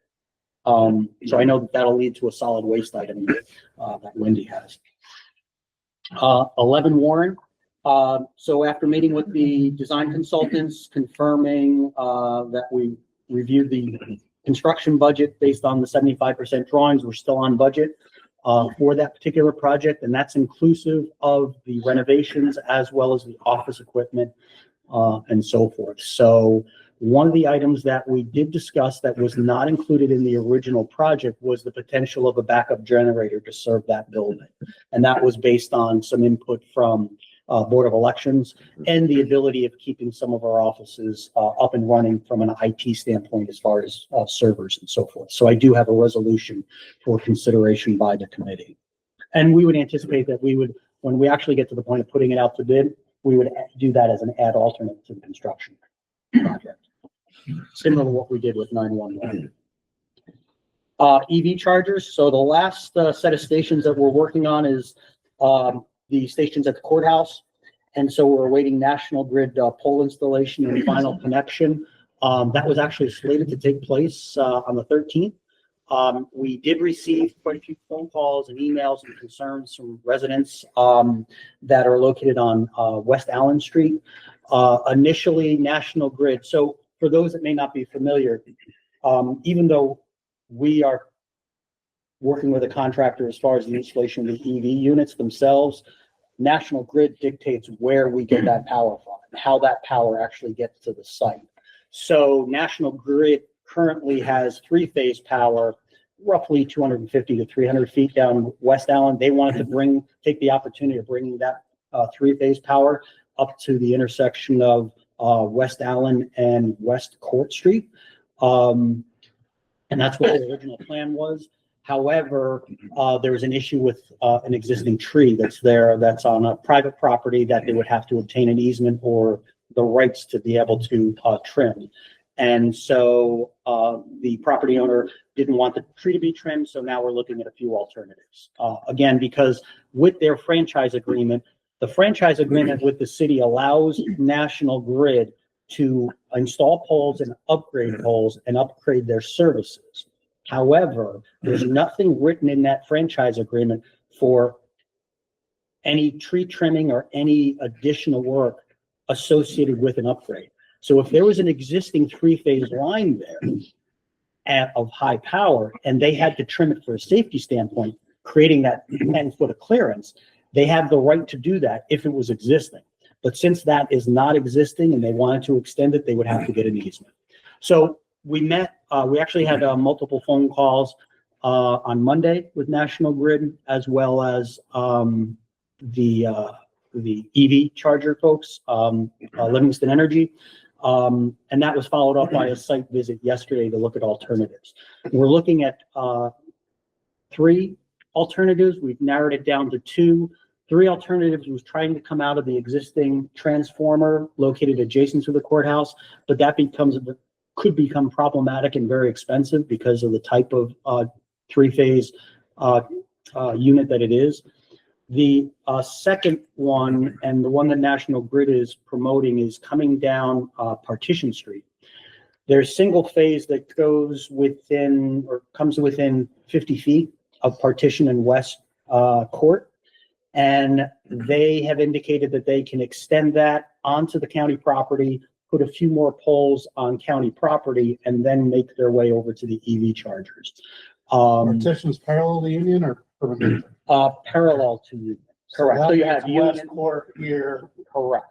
So I know that'll lead to a solid waste item that Wendy has. 11 Warren, So after meeting with the design consultants, confirming, that we reviewed the construction budget based on the 75% drawings, we're still on budget, for that particular project, and that's inclusive of the renovations as well as the office equipment, and so forth. So one of the items that we did discuss that was not included in the original project was the potential of a backup generator to serve that building. And that was based on some input from Board of Elections and the ability of keeping some of our offices up and running from an IT standpoint as far as servers and so forth. So I do have a resolution for consideration by the committee. And we would anticipate that we would, when we actually get to the point of putting it out to bid, we would do that as an add alternate to the construction project. Similar to what we did with 911. EV chargers. So the last set of stations that we're working on is the stations at the courthouse. And so we're awaiting National Grid pole installation and final connection. That was actually slated to take place on the 13th. We did receive quite a few phone calls and emails and concerns from residents that are located on West Allen Street. Initially, National Grid. So for those that may not be familiar, even though we are working with a contractor as far as the installation of the EV units themselves, National Grid dictates where we get that power from and how that power actually gets to the site. So National Grid currently has three-phase power, roughly 250 to 300 feet down West Allen. They wanted to take the opportunity of bringing that three-phase power up to the intersection of West Allen and West Court Street. And that's what the original plan was. However, there was an issue with an existing tree that's there that's on a private property that they would have to obtain an easement or the rights to be able to trim. And so the property owner didn't want the tree to be trimmed, so now we're looking at a few alternatives. Again, because with their franchise agreement, the franchise agreement with the city allows National Grid to install poles and upgrade poles and upgrade their services. However, there's nothing written in that franchise agreement for any tree trimming or any additional work associated with an upgrade. So if there was an existing three-phase line there of high power and they had to trim it for a safety standpoint, creating that 10-foot of clearance, they have the right to do that if it was existing. But since that is not existing and they wanted to extend it, they would have to get an easement. So we met, we actually had multiple phone calls on Monday with National Grid, as well as the EV charger folks, Livingston Energy. And that was followed up by a site visit yesterday to look at alternatives. We're looking at 3 alternatives. We've narrowed it down to 2. 3 alternatives was trying to come out of the existing transformer located adjacent to the courthouse, but that could become problematic and very expensive because of the type of 3-phase unit that it is. The second one, and the one that National Grid is promoting, is coming down Partition Street. There's single phase that goes within or comes within 50 feet of Partition and West Court. And they have indicated that they can extend that onto the county property, put a few more poles on county property, and then make their way over to the EV chargers. Partition's parallel to Union or perpendicular? Parallel to Union. Correct. So you have West Union. Court here. Correct.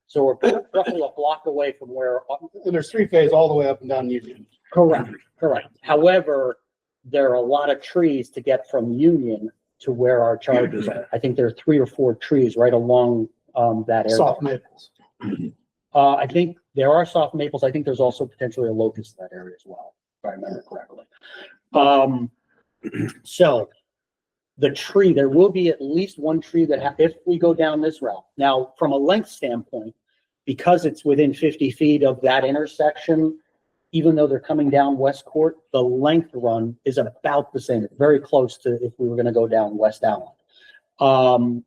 So we're roughly a block away from where. And there's 3-phase all the way up and down Union. Correct. Correct. However, there are a lot of trees to get from Union to where our chargers are. I think there are 3 or 4 trees right along that area. Soft maples. I think there are soft maples. I think there's also potentially a locust in that area as well, if I remember correctly. So the tree, there will be at least one tree that if we go down this route. Now, from a length standpoint, because it's within 50 feet of that intersection, even though they're coming down West Court, the length run is about the same, very close to if we were going to go down West Allen.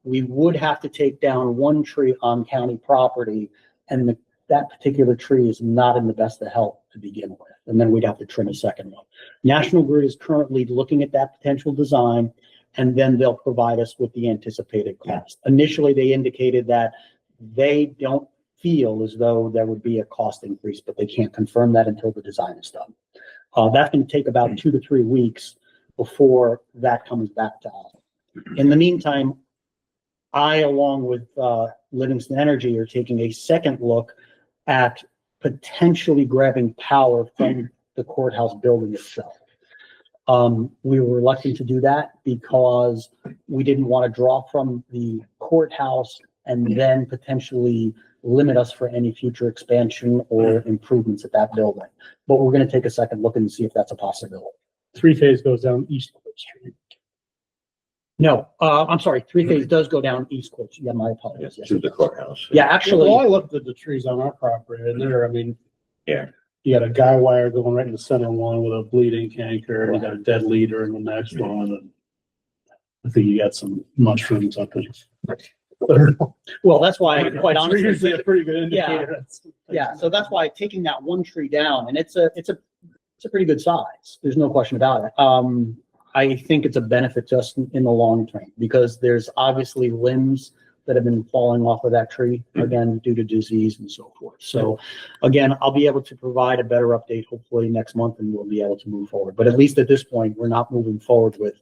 We would have to take down one tree on county property, and that particular tree is not in the best of health to begin with. And then we'd have to trim a second one. National Grid is currently looking at that potential design, and then they'll provide us with the anticipated cost. Initially, they indicated that they don't feel as though there would be a cost increase, but they can't confirm that until the design is done. That's going to take about 2 to 3 weeks before that comes back to us. In the meantime, I, along with Livingston Energy, are taking a second look at potentially grabbing power from the courthouse building itself. We were reluctant to do that because we didn't want to draw from the courthouse and then potentially limit us for any future expansion or improvements at that building. But we're going to take a second look and see if that's a possibility. Three-phase goes down East Court Street. No, I'm sorry, three-phase does go down East Court. Yeah, my apologies. Yes, To it the does. courthouse. Yeah, actually, Well, I looked at the trees on our property and there, I mean. Yeah. You got a guy wire going right in the center one with a bleeding canker, and you got a dead leader in the next one, and I think you got some mushrooms up there. well, that's why, quite honestly, Usually a pretty good Yeah. indicator. yeah, so that's why taking that one tree down, and it's a pretty good size. There's no question about it. I think it's a benefit just in the long term because there's obviously limbs that have been falling off of that tree, again, due to disease and so forth. So again, I'll be able to provide a better update hopefully next month and we'll be able to move forward. But at least at this point, we're not moving forward with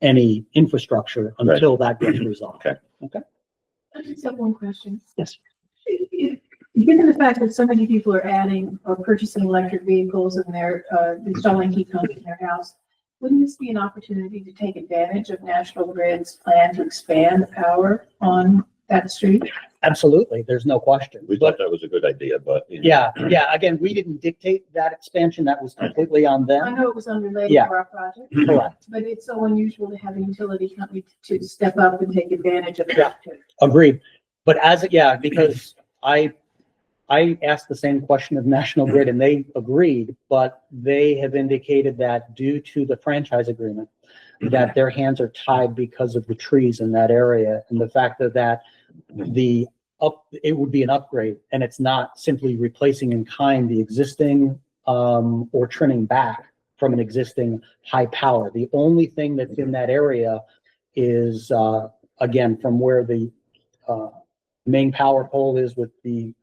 any infrastructure until that gets resolved. Okay. Okay. I just have one question. Yes. Given the fact that so many people are adding or purchasing electric vehicles and they're installing heat pumps in their house, wouldn't this be an opportunity to take advantage of National Grid's plan to expand the power on that street? Absolutely. There's no question. We thought that was a good idea, but. You know. Yeah. Again, we didn't dictate that expansion. That was completely on I them. know it was unrelated Yeah. to our project, Correct. but it's so unusual to have a utility company to step up and take advantage of Yeah. that. Agreed. But because I asked the same question of National Grid and they agreed, but they have indicated that due to the franchise agreement, that their hands are tied because of the trees in that area and the fact that it would be an upgrade and it's not simply replacing in kind the existing or trimming back from an existing high power. The only thing that's in that area is again from where the main power pole is with the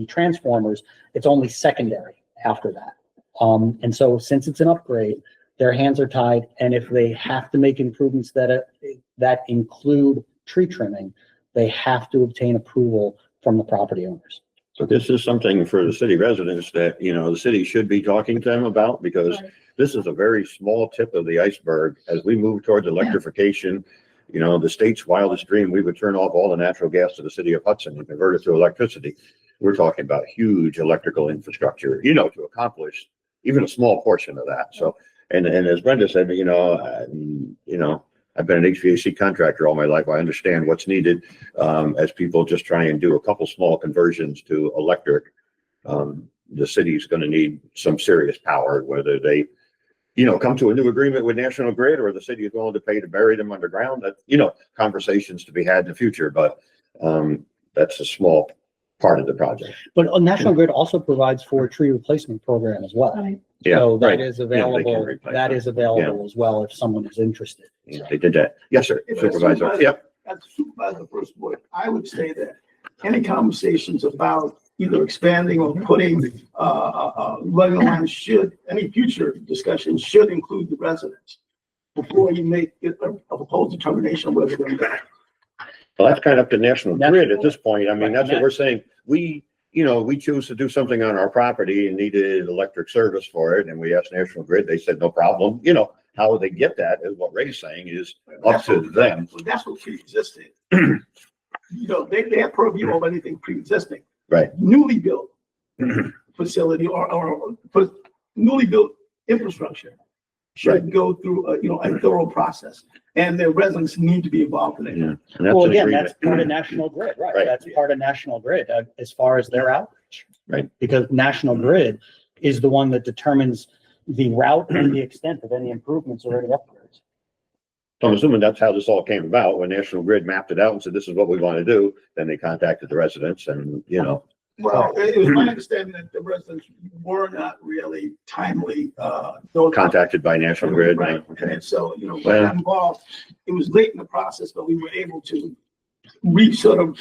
transformers, it's only secondary after that. And so since it's an upgrade, their hands are tied. And if they have to make improvements that include tree trimming, they have to obtain approval from the property owners. So this is something for the city residents that, you know, the city should be talking to them about because this is a very small tip of the iceberg. As we move towards electrification, you know, the state's wildest dream, we would turn off all the natural gas to the city of Hudson and convert it to electricity. We're talking about huge electrical infrastructure, you know, to accomplish even a small portion of that. So, and as Brenda said, you know, I've been an HVAC contractor all my life. I understand what's needed as people just try and do a couple small conversions to electric. The city's going to need some serious power, whether they, you know, come to a new agreement with National Grid or the city is willing to pay to bury them underground. That, you know, conversations to be had in the future, but that's a small part of the project. But National Grid also provides for a tree replacement program as well. Right. Yeah, So that right. is Yeah, they can available. replace That it. is available as well if someone is interested. Yeah, they did that. Yes, sir. If I Supervisor. supervise- Yep. As a supervisor first board, I would say that any conversations about either expanding or putting, running lines any future discussion should include the residents before you make it a proposed determination of whether they're going to go. Well, that's kind of up to National Grid at this point. I mean, that's what Right. we're saying. We choose to do something on our property and needed electric service for it. And we asked National Grid, they said, no problem. You know, how they get that is what Ray's saying is up to them. Well, that's what pre-existing. You know, they have purview of anything pre-existing. Right. Newly built facility or newly built infrastructure should go through a thorough process, and the residents need to be involved in it. Yeah. And that's Well, an again, agreement. that's part of National Grid, right? Right. That's part of National Grid as far as their outreach. Right. Because National Grid is the one that determines the route and the extent of any improvements or any upgrades. So I'm assuming that's how this all came about. When National Grid mapped it out and said, this is what we want to do, then they contacted the residents and, you know. Well, it was my understanding that the residents were not really timely, notified. Contacted by National Grid. Right. Okay. And so, when Well- I got involved, it was late in the process, but we were able to sort of,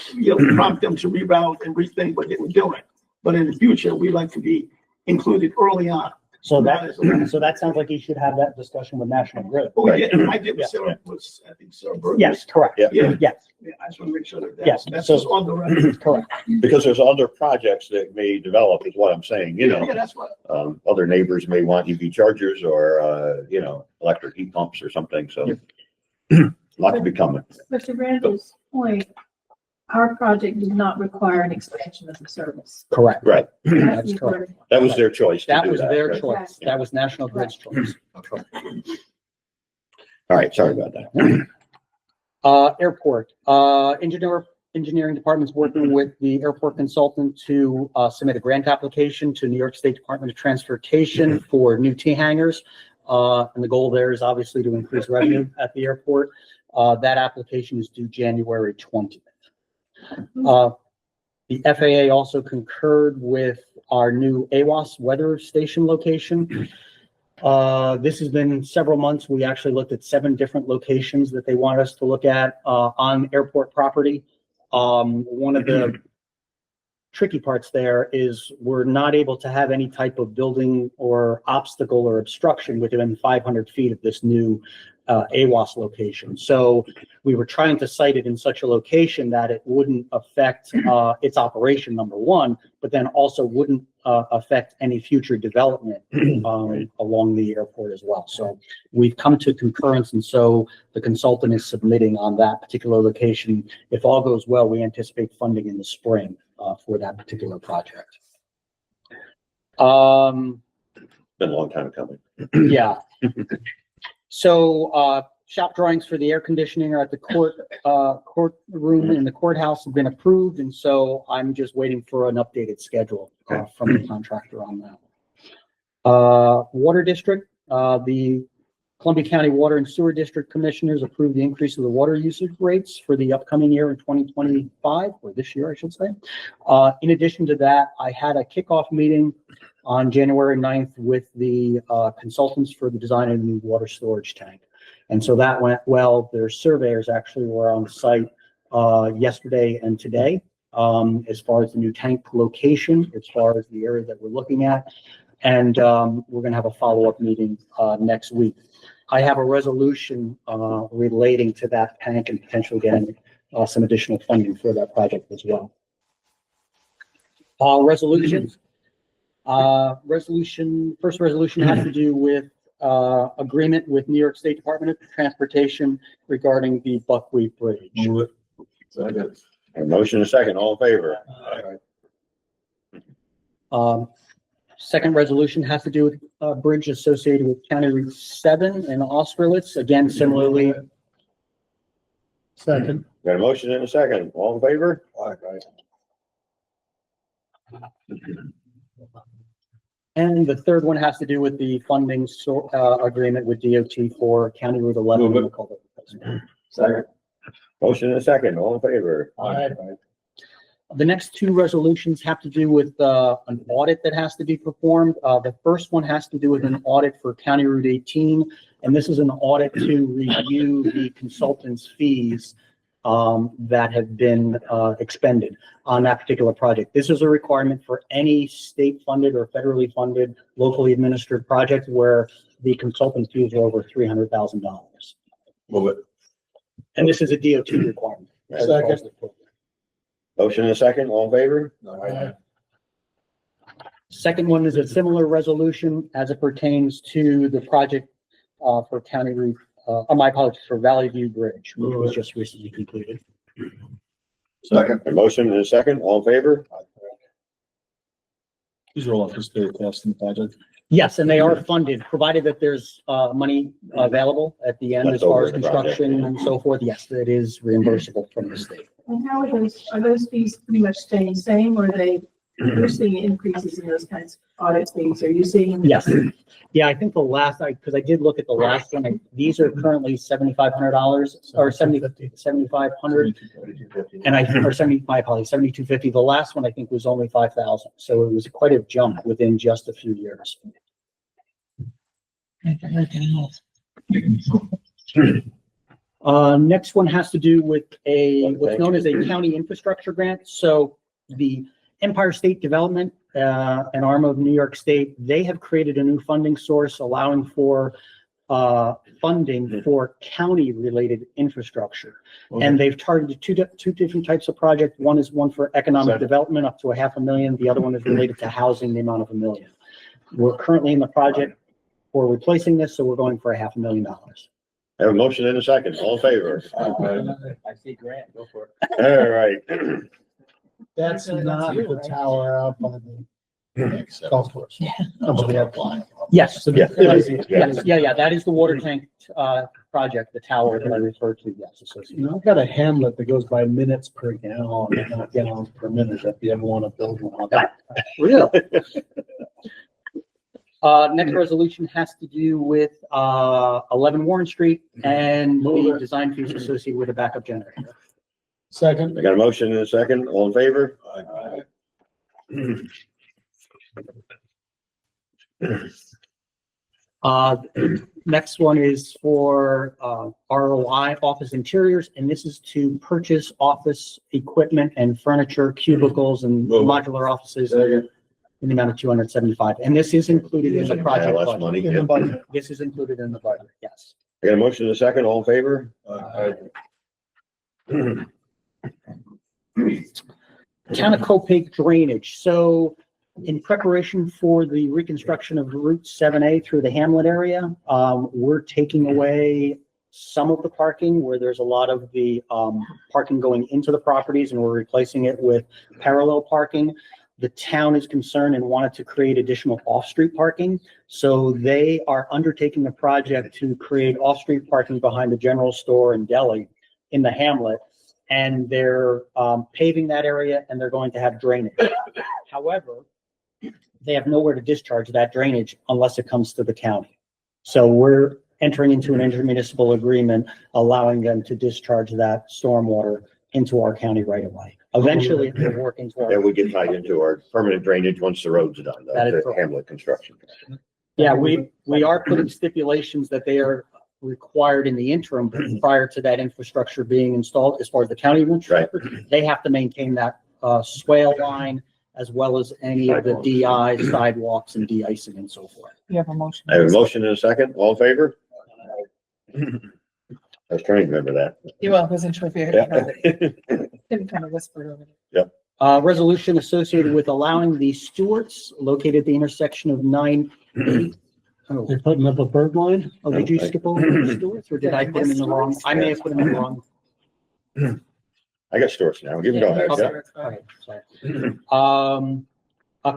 prompt them to reroute and rethink what they were doing. But in the future, we'd like to be included early on. So that sounds like you should have that discussion with National Grid. Oh, I did with Sarah, I think Sarah Burgess. Yes, correct. Yeah. Yeah. Yes, I just want to make sure that Yes, that's so- just on the record. correct. Because there's other projects that may develop is what I'm saying, you know. Yeah, that's what. Other neighbors may want EV chargers or, electric heat pumps or something, so. Lot to be coming. But to Randall's point, our project did not require an expansion of the service. Correct. Right. That's correct. That was their choice to That do was that. their right? choice. That was National Grid's choice. All right, sorry about that. Airport, engineering department's working with the airport consultant to submit a grant application to New York State Department of Transportation for new T hangars. And the goal there is obviously to increase revenue at the airport. That application is due January 20th. The FAA also concurred with our new AWAS weather station location. This has been several months. We actually looked at 7 different locations that they want us to look at on airport property. One of the tricky parts there is we're not able to have any type of building or obstacle or obstruction within 500 feet of this new AWAS location. So we were trying to site it in such a location that it wouldn't affect its operation, number one, but then also wouldn't affect any future development along the airport as well. So we've come to concurrence, and so the consultant is submitting on that particular location. If all goes well, we anticipate funding in the spring for that particular project. Been a long time coming. Yeah. So, shop drawings for the air conditioning are at the courtroom in the courthouse have been approved, and so I'm just waiting for an updated schedule from the contractor on that. Water district, the Columbia County Water and Sewer District Commissioners approved the increase of the water usage rates for the upcoming year in 2025, or this year, I should say. In addition to that, I had a kickoff meeting on January 9th with the consultants for the design of the new water storage tank. And so that went well. Their surveyors actually were on site yesterday and today as far as the new tank location, as far as the area that we're looking at. And we're going to have a follow-up meeting next week. I have a resolution relating to that tank and potentially getting some additional funding for that project as well. Resolutions. First resolution has to do with agreement with New York State Department of Transportation regarding the Buckwheat Bridge. Move it. Second. A motion and a second, all in favor? Second resolution has to do with a bridge associated with County Route 7 in Austerlitz. Again, similarly. Second. Got a motion and a second, all in favor? And the third one has to do with the funding agreement with DOT for County Route 11. Move it. culvert replacement. Second. Motion and a second, all in favor? The next 2 resolutions have to do with an audit that has to be performed. The first one has to do with an audit for County Route 18, and this is an audit to review the consultant's fees that have been expended on that particular project. This is a requirement for any state-funded or federally funded, locally administered project where the consultant fees are over $300,000. Move it. And this is a DOT requirement. Second. Motion and a second, all in favor? Second one is a similar resolution as it pertains to the project for County Route, my apologies, for Valley View Bridge, which was just recently completed. Second. A motion and a second, all in favor? These are all for state costs in the project. Yes, and they are funded, provided that there's money available at the end as far as construction and so forth. Yes, it is reimbursable from the state. And how are those fees pretty much staying the same, or you're seeing increases in those kinds of audit fees? Are you seeing? Yes. Yeah, I think the last, because I did look at the last one, these are currently $7,500 or 7,500. And or 75, probably 7,250. The last one I think was only 5,000. So it was quite a jump within just a few years. Next one has to do with what's known as a county infrastructure grant. So the Empire State Development, an arm of New York State, they have created a new funding source allowing for funding for county-related infrastructure. And they've targeted two different types of projects. One is one for economic development up to $500,000. The other one is related to housing, the amount of $1 million. We're currently in the project for replacing this, so we're going for $500,000. I have a motion in a second. All in favor? I see Grant, go for it. All right. That's not the tower out by the golf course. Yeah. Yes, Yeah. yeah, that is the water tank, project, the tower that I referred to, yes. associated. You know, I've got a hamlet that goes by minutes per gallon, not gallons per minute, if you ever want to build one on that. Really? Next resolution has to do with 11 Warren Street and the design fees associated with a backup generator. Second. I got a motion in a second. All in favor? Next one is for ROI, Office Interiors, and this is to purchase office equipment and furniture, cubicles and modular offices in the amount of 275. And this is included in the project Less budget. money. In the budget. This is included in the budget, yes. I got a motion in a second. All in favor? Town of Copake drainage. So in preparation for the reconstruction of Route 7A through the Hamlet area, we're taking away some of the parking where there's a lot of the parking going into the properties, and we're replacing it with parallel parking. The town is concerned and wanted to create additional off-street parking. So they are undertaking a project to create off-street parking behind the general store and deli in the Hamlet. And they're paving that area, and they're going to have drainage. However, they have nowhere to discharge that drainage unless it comes to the county. So we're entering into an intermunicipal agreement allowing them to discharge that stormwater into our county right away. Eventually, they're working That toward. would get tied into our permanent drainage once the road's done, That is the correct. Hamlet construction. Yeah, we are putting stipulations that they are required in the interim prior to that infrastructure being installed. As far as the county infrastructure, they have to maintain that swale line as well as any of the DI sidewalks and de-icing and so forth. You have a motion. I have a motion in a second. All in favor? I was trying to remember that. You wasn't sure if you Yeah. Didn't kind of whisper over there. Resolution associated with allowing the Stewarts located at the intersection of 9-8. Oh, They're putting up a bird line? oh, did you skip over the Stewarts or did I put them in the wrong? I may have put them in the wrong. I got Stewart's now. Give them go ahead. Okay. Yeah. All right, sorry.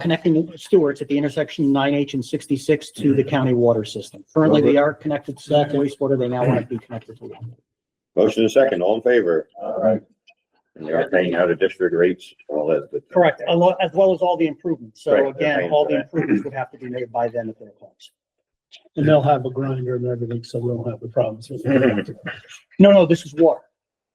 Connecting Stewarts at the intersection 9H and 66 to the county water system. Currently, they are connected to that wastewater. They now want to be connected to one. Motion in a second. All in favor? All right. And they are paying out of district rates, all that. Correct, as well as all the improvements. So Right, they're again, paying all for the that. improvements would have to be made by them at their cost. And they'll have a grinder and everything, so we don't have the problems. No, this is water.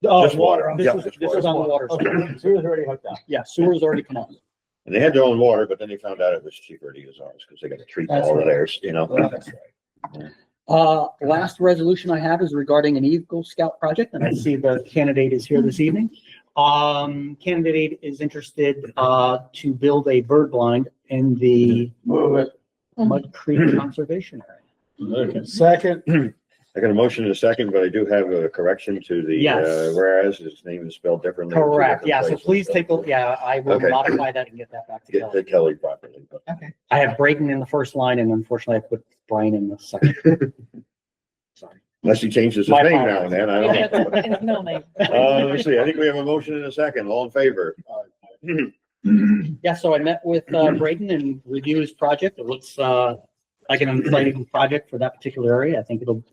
Just water. This Yeah, is, just this is on the water side. Sewer's already hooked up. Yeah, sewer's already connected. And they had their own water, but then they found out it was cheaper to use ours because they got to treat That's all of right. theirs, you know? That's right. Last resolution I have is regarding an Eagle Scout project, and I see the candidate is here this evening. Candidate is interested, to build a bird blind in the Mud Creek Conservation Area. Second. I got a motion in a second, but I do have a correction to the, Yes. whereas his name is spelled differently. in two Correct, different yeah, so places. please take a, yeah, I will Okay. modify that and get that back to Get Kelly. to Kelly properly. but- I have Braden in the first line, and unfortunately I put Brian in the second. Sorry. Unless he changes his My name apologies. now and then, I don't know. No name. Let's see, I think we have a motion in a second. All in favor? Yeah, so I met with Braden and reviewed his project. It looks like an exciting project for that particular area. I think it'll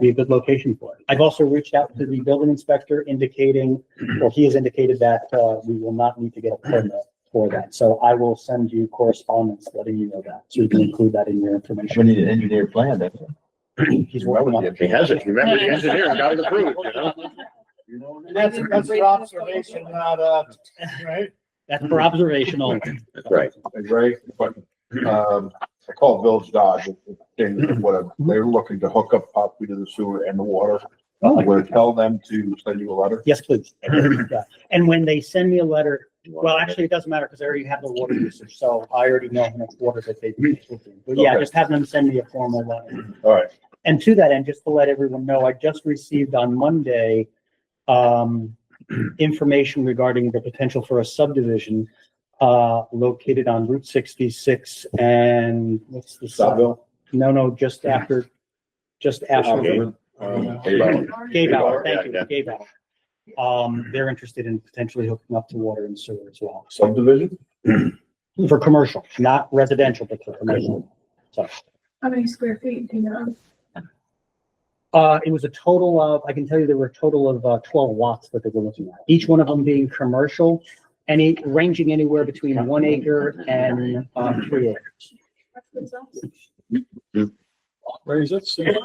be a good location for it. I've also reached out to the building inspector indicating, or he has indicated that we will not need to get a permit for that. So I will send you correspondence letting you know that, so you can include that in your We information. need an engineer plan, that's He's working on it. He has it. Remember the engineer got it approved, you know? That's an observation, not, right? That's for observational. That's right. Ray, but, I called Village Dodge, and what, they were looking to hook up properly to the sewer and the water. Will tell them to send you a letter? Yes, please. Yeah. And when they send me a letter, well, actually, it doesn't matter because I already have the water usage, so I already know how much water that they use. But yeah, Okay. just have them send me a formal letter. All right. And to that end, just to let everyone know, I just received on Monday, information regarding the potential for a subdivision, located on Route 66 and what's the? Stoutville? No, just after. Okay. Gay Bauer, Yeah, thank you, yeah. Gay Bauer. They're interested in potentially hooking up to water and sewer as well. Subdivision? For commercial, not residential, but for commercial. So, How many square feet do you know? it was a total of, I can tell you there were a total of 12 lots that they were looking at. Each one of them being commercial, ranging anywhere between 1 acre and 3 acres. Where is it? Years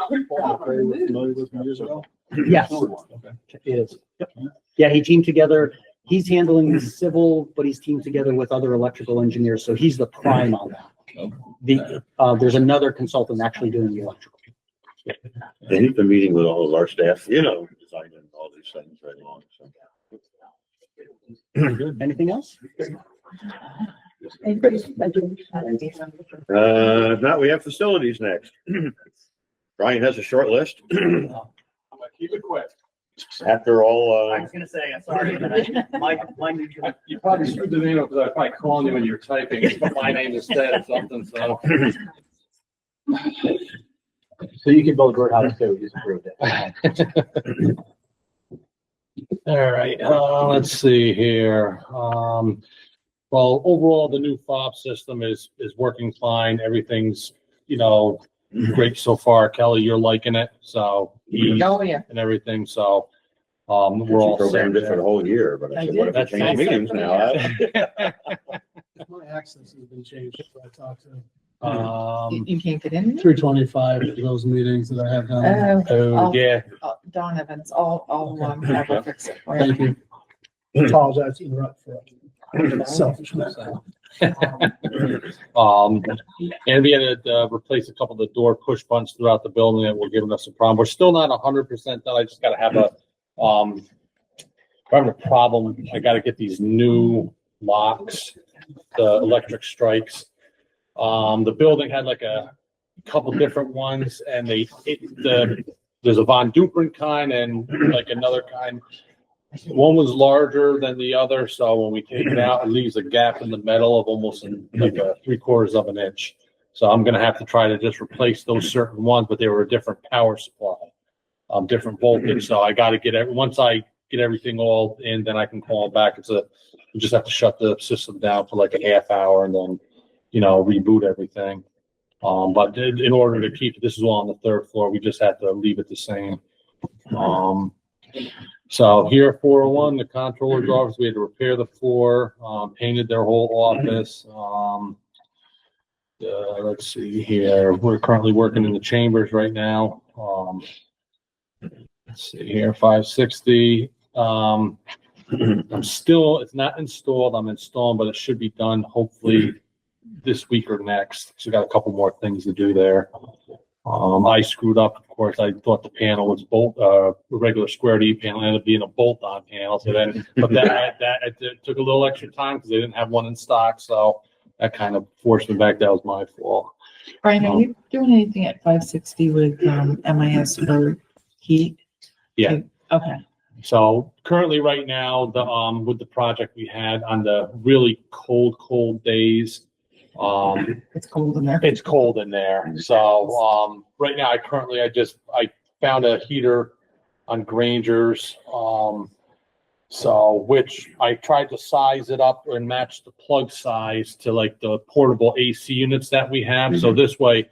ago? Yes, it is. Yep. Yeah, he teamed together. He's handling the civil, but he's teamed together with other electrical engineers, so he's the prime on that. There's another consultant actually doing the electrical. And he's been meeting with all of our staff, designing all these things right along, so. Anything else? Now we have facilities next. Brian has a short list. I'm gonna keep it quick. After all, I was gonna say, I'm sorry, mine. You probably screwed the name up because I was probably calling you when you were typing, but my name instead or something, so. So you can vote for how to just approve it. All right, let's see here. Well, overall, the new fob system is working fine. Everything's, great so far. Kelly, you're liking it, so. Oh, yeah. And everything, so, we're all set programmed it for the there. whole year, but I said, what if That's it change meetings now? My access has been changed, so I talked to You can't get in? 325 of those meetings that I have done. Oh, yeah. Donovan's, I'll have her fix it for you. Thank you. Apologize to interrupt for selfishness. And we had to replace a couple of the door push bunts throughout the building that were giving us a problem. We're still not 100% done. I just gotta have we're having a problem. I gotta get these new locks, the electric strikes. The building had like a couple different ones and there's a Von Duprin kind and like another kind. One was larger than the other, so when we take it out, it leaves a gap in the metal of almost like a 3/4 of an inch. So I'm gonna have to try to just replace those certain ones, but they were a different power supply, different voltage. So I got to get it. Once I get everything all in, then I can call back. We just have to shut the system down for like a half hour and then, reboot everything. But in order to keep this is all on the 3rd floor, we just had to leave it the same. So here at 401, the comptroller's office, we had to repair the floor, painted their whole office. Let's see here. We're currently working in the chambers right now. Let's see here, 560. It's not installed. I'm installing, but it should be done hopefully this week or next. So we got a couple more things to do there. I screwed up, of course. I thought the panel was a regular square D panel, ended up being a bolt-on panel. So then, but it took a little extra time because they didn't have one in stock. So that kind of forced me back. That was my fault. Brian, are you doing anything at 560 with MIS for heat? Yeah. Okay. So currently, right now, with the project we had on the really cold days. It's cold in there. It's cold in there. So, right now I found a heater on Granger's. Which I tried to size it up and match the plug size to like the portable AC units that we have. So this way,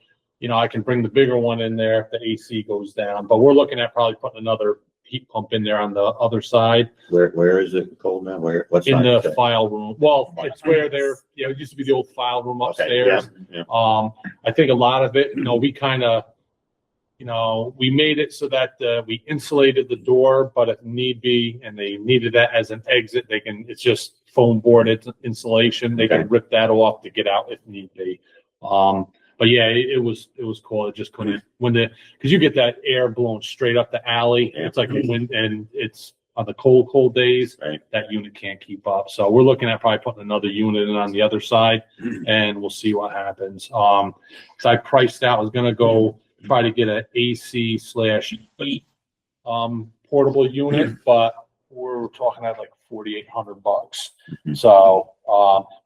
I can bring the bigger one in there if the AC goes down, but we're looking at probably putting another heat pump in there on the other side. Where is it cold now? What In side the is that? file room. Well, it's where it used to be the old file room upstairs. Yeah. I think a lot of it, we kind of, we made it so that we insulated the door, but if need be, and they needed that as an exit, it's just foam board insulation. They can rip that off to get out if need be. But yeah, it was cold. It just couldn't, cause you get that air blowing straight up the alley. It's like a wind, and it's on the cold days, Right. that unit can't keep up. So we're looking at probably putting another unit in on the other side, and we'll see what happens. So I priced out, I was gonna go try to get an AC/heat, portable unit, but we're talking at like $4,800. So,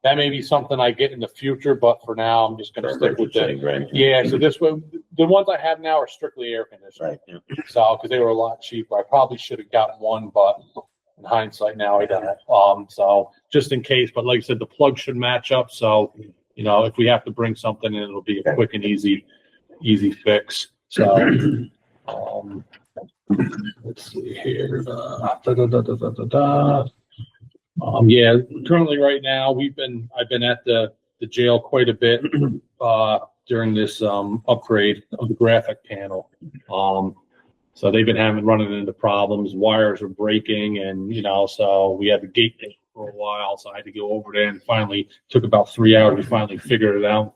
that may be something I get in the future, but for now, I'm just gonna stick with it. Right. Yeah, so this one, the ones I have now are strictly air conditioned. Right. So, cause they were a lot cheaper. I probably should have gotten one, but in hindsight now I don't. So just in case, but like I said, the plug should match up. So, if we have to bring something in, it'll be a quick and easy fix. So, let's see here. Yeah, currently right now, I've been at the jail quite a bit, during this, upgrade of the graphic panel. So they've been running into problems, wires are breaking, and, so we had the gate thing for a while, so I had to go over there, and finally took about 3 hours to finally figure it out,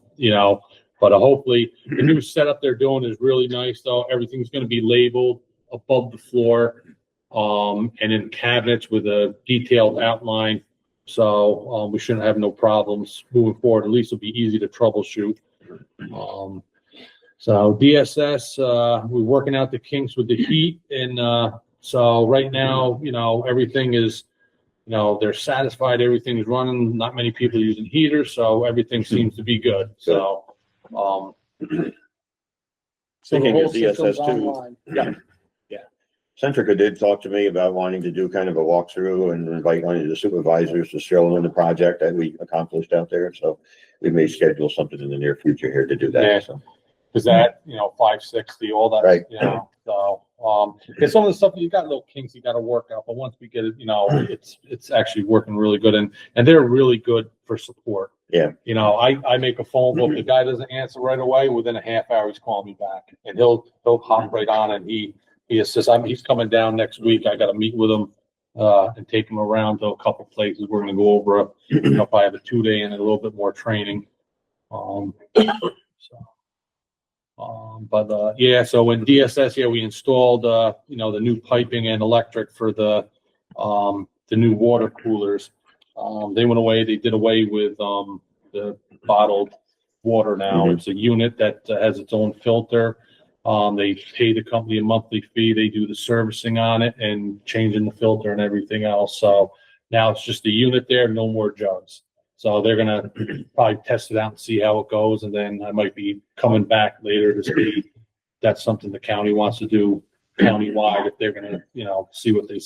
but hopefully the new setup they're doing is really nice, though. Everything's gonna be labeled above the floor, and in cabinets with a detailed outline. So, we shouldn't have no problems moving forward. At least it'll be easy to troubleshoot. So DSS, we're working out the kinks with the heat, and, so right now, everything is, they're satisfied, everything's running, not many people using heaters, so everything seems to be good. So, Thinking whole of DSS system's too. online. Yeah. Centrica did talk to me about wanting to do kind of a walkthrough and invite one of the supervisors to show them the project that we accomplished out there. So we may schedule something in the near future here to do that. Yeah. So. Is that, 560, all that, Right. So, it's some of the stuff you got little kinks you got to work out, but once we get it, it's actually working really good, and they're really good for support. Yeah. I make a phone call, if the guy doesn't answer right away, within a half hour, he's calling me back, and he'll hop right on, and he assists. He's coming down next week. I got to meet with him, and take him around to a couple places. We're going to go over, if I have a 2-day and a little bit more training. So in DSS, we installed, the new piping and electric for the new water coolers. They went away, they did away with, the bottled water now. Mhm. It's a unit that has its own filter. They pay the company a monthly fee. They do the servicing on it and changing the filter and everything else. So now it's just a unit there, no more jugs. So they're gonna probably test it out and see how it goes, and then I might be coming back later to see that's something the county wants to do countywide, if they're gonna, see what they,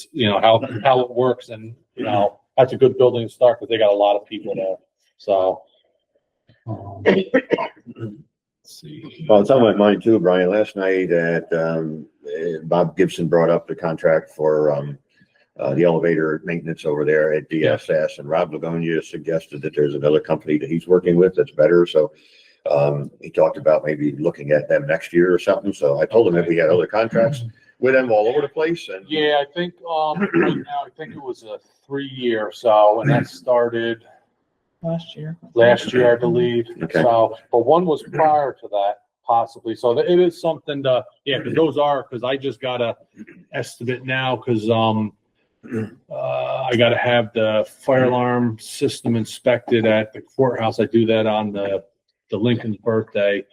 how it works, and, that's a good building to start, because they got a lot of people there, so. Let's see. Well, it's on my mind too, Brian. Last night Bob Gibson brought up the contract for, the elevator maintenance over there at DSS, and Rob Lagonia suggested that there's another company that he's working with that's better. So he talked about maybe looking at them next year or something. So I told him if we had other contracts with them all over the place. And Yeah, I think right now I think it was a 3-year. So, and that started Last year. I believe. Okay. So, but one was prior to that, possibly. So it is something to, because I just got a estimate now, because I got to have the fire alarm system inspected at the courthouse. I do that on the Lincoln's birthday.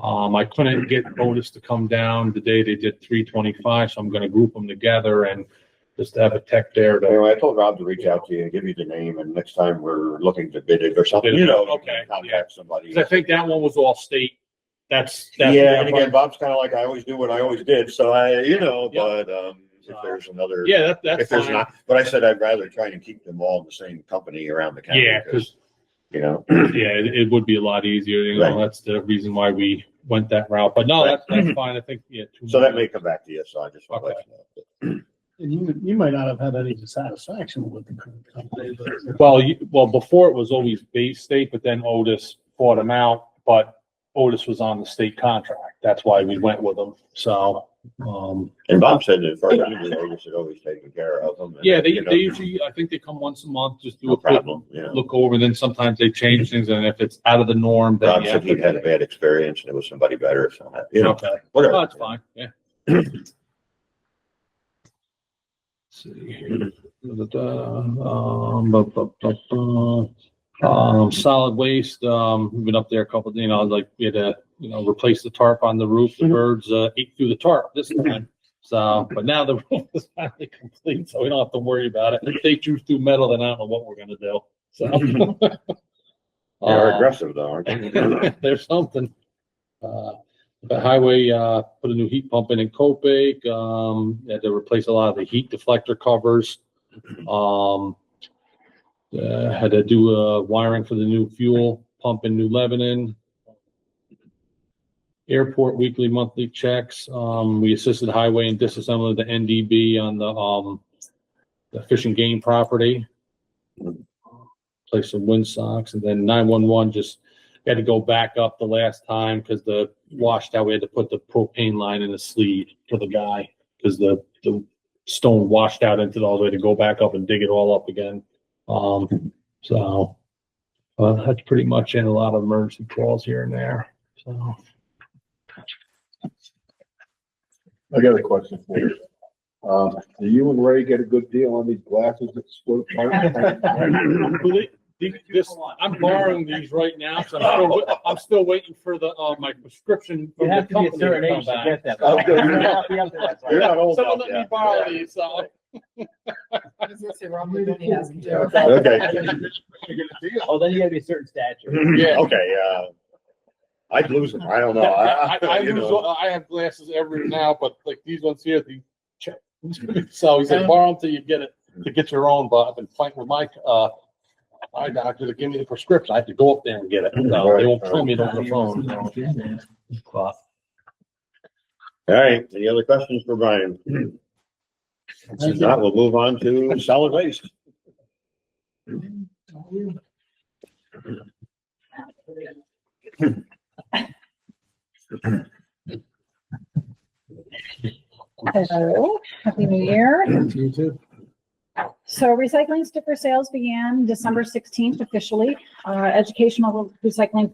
I couldn't get Otis to come down the day they did 325, so I'm going to group them together and just have a tech there to. anyway, I told Rob to reach out to you, give you the name, and next time we're looking to bid it or something, Okay, contact somebody. 'Cause I think that one was all state. That's Yeah, and again, Bob's kind of like, I always do what I always did, so but if there's another. Yeah, that's If there's fine. not, but I said I'd rather try and keep them all in the same company around the county. Yeah, because it would be a lot easier. Right. That's the reason why we went that route. But no, that's fine. I think So that may come back to you. So I just want to let you know. And you might not have had any dissatisfaction with the current company, but. Well, before it was always Bay State, but then Otis bought them out. But Otis was on the state contract. That's why we went with them. So And Bob said that as far as he knew, they should always taken care of them. And, Yeah, they you know, usually, I think they come once a month, just do no a quick problem, you know. look over, then sometimes they change things, and if it's out of the norm, then Bob you said have he'd had a to. bad experience and it was somebody better, so, you know, Okay, whatever. oh, that's fine, yeah. See here. Solid waste, we've been up there a couple, you know, like we had to, you know, replace the tarp on the roof. The birds ate through the tarp this time. So, but now the roof is finally complete, so we don't have to worry about it. If they chew through metal, then I don't know what we're gonna do. So. They're aggressive though, aren't they? There's something. The highway, put a new heat pump in Copake, had to replace a lot of the heat deflector covers. Had to do wiring for the new fuel pump in New Lebanon. Airport weekly, monthly checks. We assisted highway in disassembling the NDB on the Fish and Game property. Place some windsocks, and then 911 just had to go back up the last time because the washed out. We had to put the propane line in the sleeve for the guy because the stone washed out into all the way to go back up and dig it all up again. So that's pretty much in a lot of emergency calls here and there. So. I got a question for you. Do you and Ray get a good deal on these glasses that split apart? I'm borrowing these right now, so I'm still waiting for the my prescription. You From have the to be a company certain come age to back. get that. Oh, good. You're not be up to that. You're not old Someone enough let me yet. borrow these, so. Okay. Oh, then you gotta be a certain stature. Yeah. Okay, I'd lose them. I don't know. You know. I have glasses every now, but like these ones here, so he said, borrow them till you get it, to get your own, but I've been fighting with my eye doctor to give me the prescription. I have to go up there and get it. No, they won't tell me it over the phone. All right, any other questions for Brian? If not, we'll move on to solid waste. Hello, happy new year. You too. So recycling sticker sales began December 16th officially. Educational recycling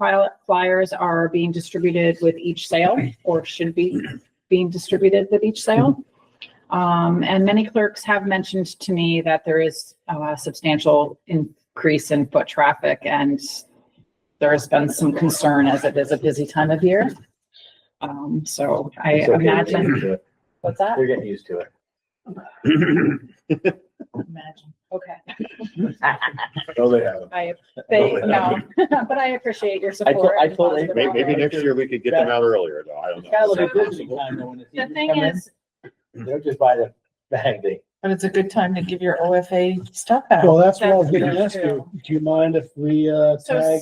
flyers are being distributed with each sale, or should be being distributed with each sale. And many clerks have mentioned to me that there is a substantial increase in foot traffic, and there has been some concern as it is a busy time of year. So I imagine. What's that? We're getting used to it. Imagine. Okay. No, they haven't. No, but I appreciate your support. I told and Maybe positive next year we could get them out earlier, though. I don't know. Gotta look at busy time though when it's. The thing is, They'll just buy the bag, they. But it's a good time to give your OFA stuff out. Well, that's what I was gonna That's ask true. you. Do you mind if we, So tag,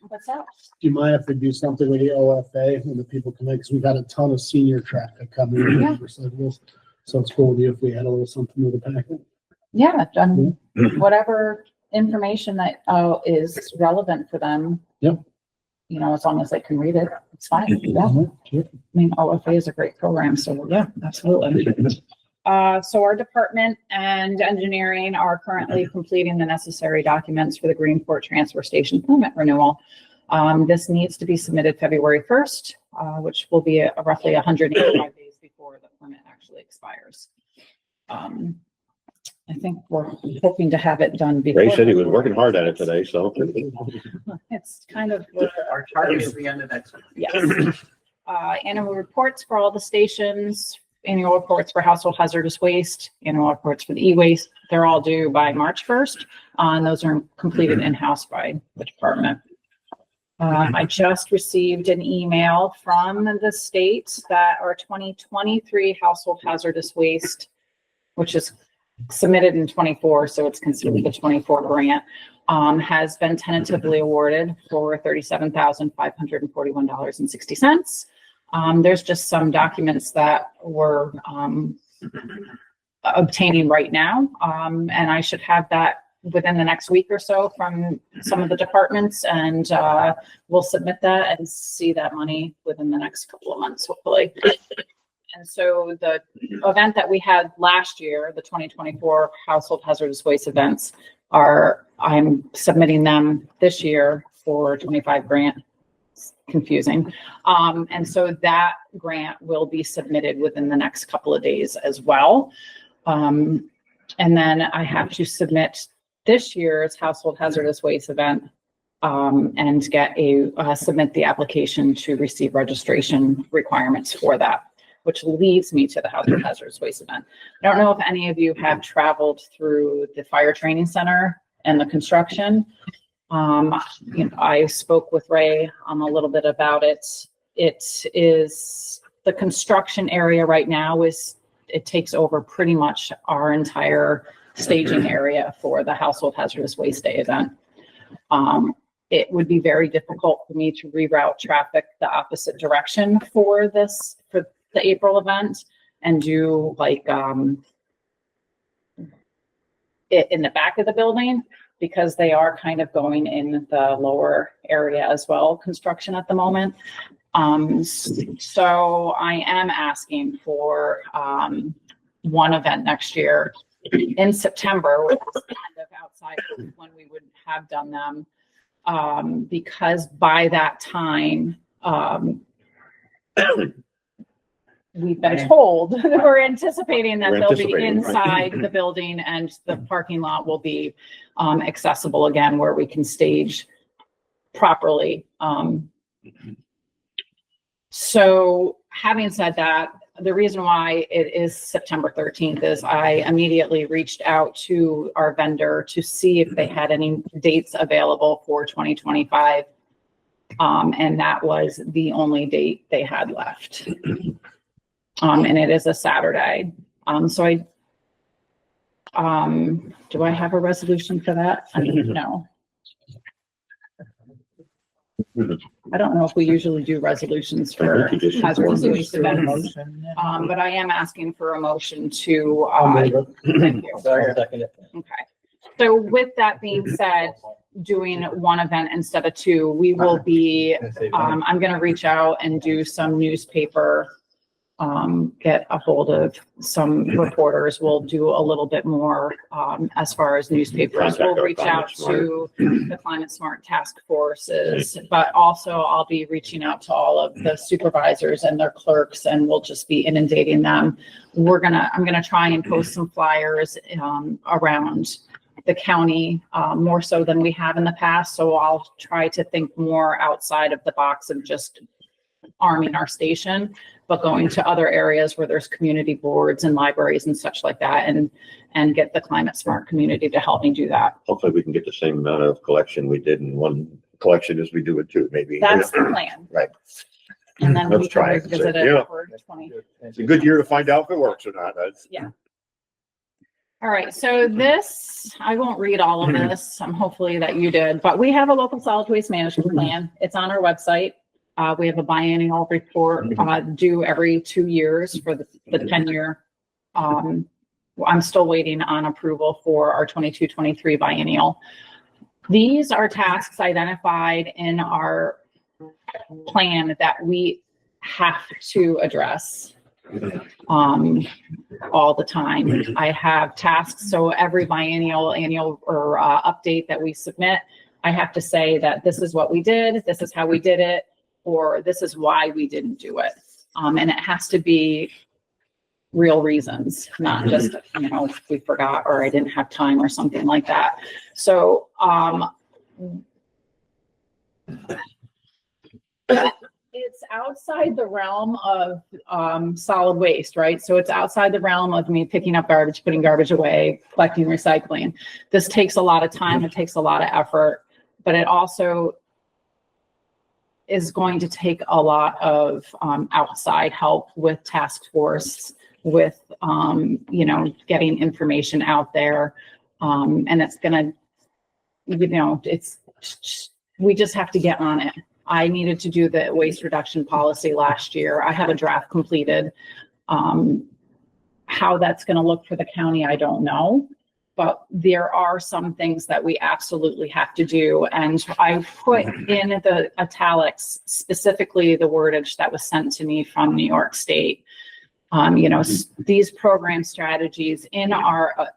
what's that? do you mind if we do something with the OFA when the people come in? Cause we've got a ton of senior traffic coming in. Yeah. for cyclists. So it's cool with you if we had a little something with the packet. Yeah, whatever information that is relevant for them. Yep. You know, as long as they can read it, it's fine. Yeah. I mean, OFA is a great program, so yeah, absolutely. So our department and engineering are currently completing the necessary documents for the Greenport Transfer Station permit renewal. This needs to be submitted February 1st, which will be roughly 185 days before the permit actually expires. I think we're hoping to have it done before. Ray said he was working hard at it today, so. It's kind of. Our target is the end of next week. Yes. Annual reports for all the stations, annual reports for household hazardous waste, annual reports for the e-waste. They're all due by March 1st. And those are completed in-house by the department. I just received an email from the state that our 2023 household hazardous waste, which is submitted in 24, so it's considered the 24 grant, has been tentatively awarded for $37,541.60. There's just some documents that we're obtaining right now, and I should have that within the next week or so from some of the departments, and we'll submit that and see that money within the next couple of months, hopefully. And so the event that we had last year, the 2024 Household Hazardous Waste events I'm submitting them this year for 25 grant. Confusing. And so that grant will be submitted within the next couple of days as well. And then I have to submit this year's Household Hazardous Waste event and submit the application to receive registration requirements for that, which leads me to the Household Hazardous Waste event. I don't know if any of you have traveled through the fire training center and the construction. I spoke with Ray a little bit about it. It is the construction area right now it takes over pretty much our entire staging area for the Household Hazardous Waste Day event. It would be very difficult for me to reroute traffic the opposite direction for the April event and do it in the back of the building, because they are kind of going in the lower area as well, construction at the moment. So I am asking for one event next year in September, which is kind of outside of when we would have done them, because by that time, we've been told, we're anticipating that they'll be inside the building and the parking lot will be accessible again, where we can stage properly. So having said that, the reason why it is September 13th is I immediately reached out to our vendor to see if they had any dates available for 2025. And that was the only date they had left. And it is a Saturday. So do I have a resolution for that? No. I don't know if we usually do resolutions for hazardous waste events. But I am asking for a motion to, thank you. Okay. So with that being said, doing one event instead of two, we will be, I'm going to reach out and do some newspaper, get a hold of some reporters. We'll do a little bit more as far as newspapers. We'll reach out to the Climate Smart task forces, but also I'll be reaching out to all of the supervisors and their clerks, and we'll just be inundating them. I'm gonna try and post some flyers around the county, more so than we have in the past. So I'll try to think more outside of the box of just arming our station, but going to other areas where there's community boards and libraries and such like that, and get the Climate Smart community to help me do that. Hopefully we can get the same amount of collection we did in one collection as we do it two, maybe. That's the plan. Right. And then Let's we can try it. revisit it Yeah. for 20. It's a good year to find out if it works or not. Yeah. All right, so this, I won't read all of this. Hopefully that you did, but we have a local solid waste management plan. It's on our website. We have a biennial report due every 2 years for the 10-year. I'm still waiting on approval for our 22-23 biennial. These are tasks identified in our plan that we have to address all the time. I have tasks, so every biennial, annual, or update that we submit, I have to say that this is what we did, this is how we did it, or this is why we didn't do it. And it has to be real reasons, not just, we forgot or I didn't have time or something like that. So it's outside the realm of solid waste, right? So it's outside the realm of me picking up garbage, putting garbage away, collecting, recycling. This takes a lot of time, it takes a lot of effort, but it also is going to take a lot of outside help with task force, with, getting information out there. And it's going to, we just have to get on it. I needed to do the waste reduction policy last year. I have a draft completed. How that's going to look for the county, I don't know. But there are some things that we absolutely have to do. And I put in the italics specifically the wordage that was sent to me from New York State. These program strategies in our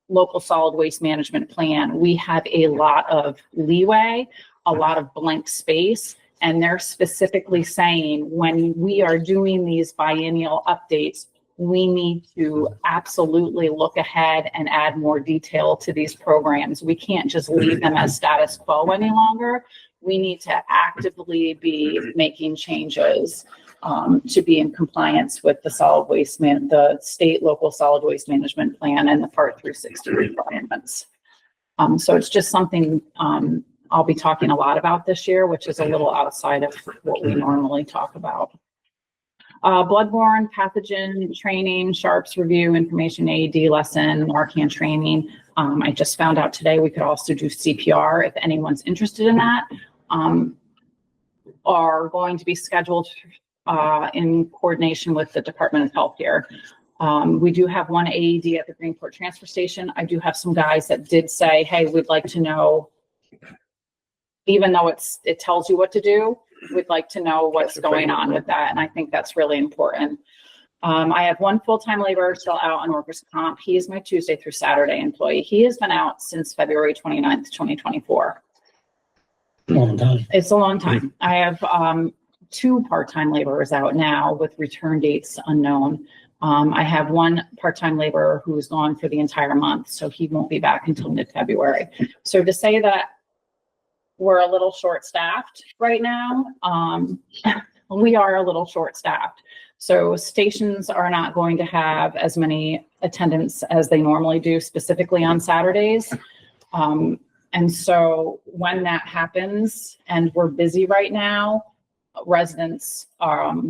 local solid waste management plan, we have a lot of leeway, a lot of blank space. And they're specifically saying when we are doing these biennial updates, we need to absolutely look ahead and add more detail to these programs. We can't just leave them as status quo any longer. We need to actively be making changes to be in compliance with the the state local solid waste management plan and the Part 360 requirements. So it's just something I'll be talking a lot about this year, which is a little outside of what we normally talk about. Bloodborne pathogen training, SHARPS review, information AED lesson, Narcan training. I just found out today we could also do CPR if anyone's interested in that. Are going to be scheduled in coordination with the Department of Health here. We do have one AED at the Greenport transfer station. I do have some guys that did say, hey, we'd like to know, even though it tells you what to do, we'd like to know what's going on with that. And I think that's really important. I have one full-time laborer still out on workers' comp. He is my Tuesday through Saturday employee. He has been out since February 29th, 2024. Long time. It's a long time. I have 2 part-time laborers out now with return dates unknown. I have one part-time laborer who is gone for the entire month, so he won't be back until mid-February. So to say that we're a little short-staffed right now, we are a little short-staffed. So stations are not going to have as many attendants as they normally do, specifically on Saturdays. And so when that happens and we're busy right now, residents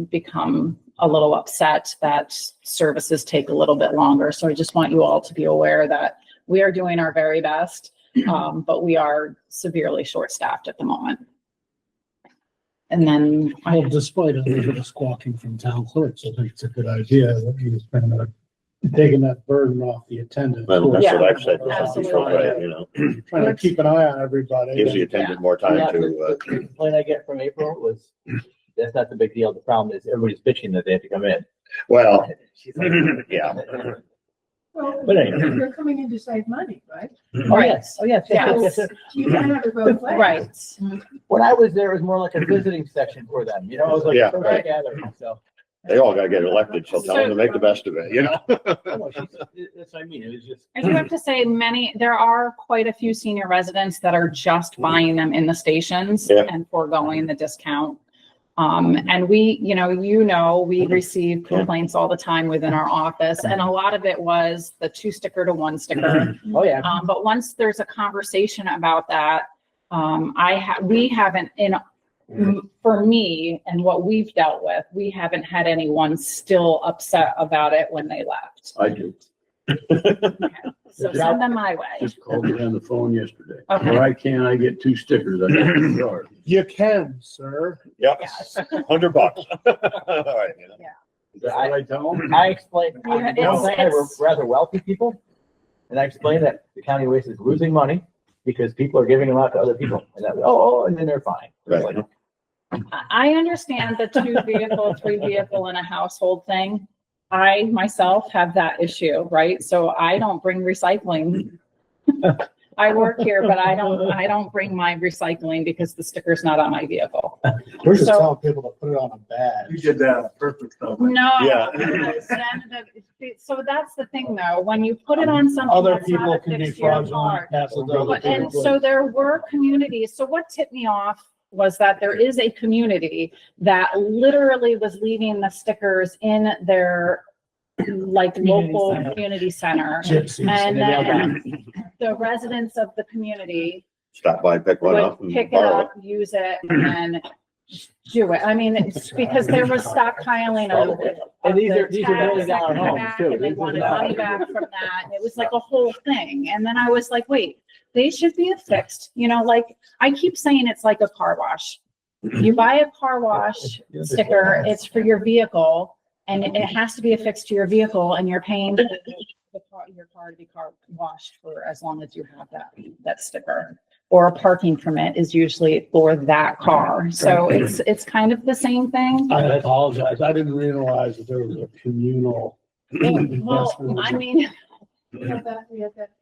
become a little upset that services take a little bit longer. So I just want you all to be aware that we are doing our very best, but we are severely short-staffed at the moment. And then Well, despite a little bit of squawking from town clerks, I think it's a good idea that you spend taking that burden off the attendant. Well, that's what I've said. Absolutely. Trying to keep an eye on everybody. Gives the attendant more time to. The complaint I get from April was, that's not the big deal. The problem is everybody's bitching that they have to come in. Well, yeah. Well, But anyway. you're coming in to save money, right? Oh, yes. Oh, yes. Yes. You can't have it both ways. Right. When I was there, it was more like a visiting section for them, it was like Yeah. a social gathering, so. They all gotta get elected, so tell them to make the best of it, That's what I mean, it was just. I do have to say there are quite a few senior residents that are just buying them in the stations and foregoing the discount. And we, we receive complaints all the time within our office, and a lot of it was the 2 sticker to 1 sticker. Oh, yeah. But once there's a conversation about that, we haven't for me and what we've dealt with, we haven't had anyone still upset about it when they left. I do. So send them my way. Just called me on the phone yesterday. Okay. Why can't I get 2 stickers? I got a jar. You can, sir. Yep. Yes. $100. All right. Is that what I tell them? I explained, Yeah, they were rather wealthy people, and I explained that the county waste is losing money because people are giving them out to other people, and that, and then they're fine. Right. Like, I understand the 2 vehicle, 3 vehicle in a household thing. I myself have that issue, right? So I don't bring recycling. I work here, but I don't bring my recycling because the sticker's not on my vehicle. We're just So- telling people to put it on a badge. You did that on purpose, though. No. Yeah. So that's the thing though, when you put it on something Other that's not people a can be fixed to your fraudulent, car. pass it to other And people. so there were communities, so what tipped me off was that there is a community that literally was leaving the stickers in their local community center. Gypsies. And then the residents of the community Stop by, pick one up would and pick it borrow it. up, use it, and then do it. I mean, it's because there was stockpiling of. And these are the $1 million tags that came homes, back, too. and they These are wanted not- money back from that. And it was like a whole thing. And then I was like, wait, they should be affixed, like I keep saying it's like a car wash. You buy a car wash sticker, it's for your vehicle, and it has to be affixed to your vehicle, and you're paying your car to be car washed for as long as you have that sticker. or a parking permit is usually for that car. So it's kind of the same thing. I apologize. I didn't realize that there was a communal. Well, I mean, We have that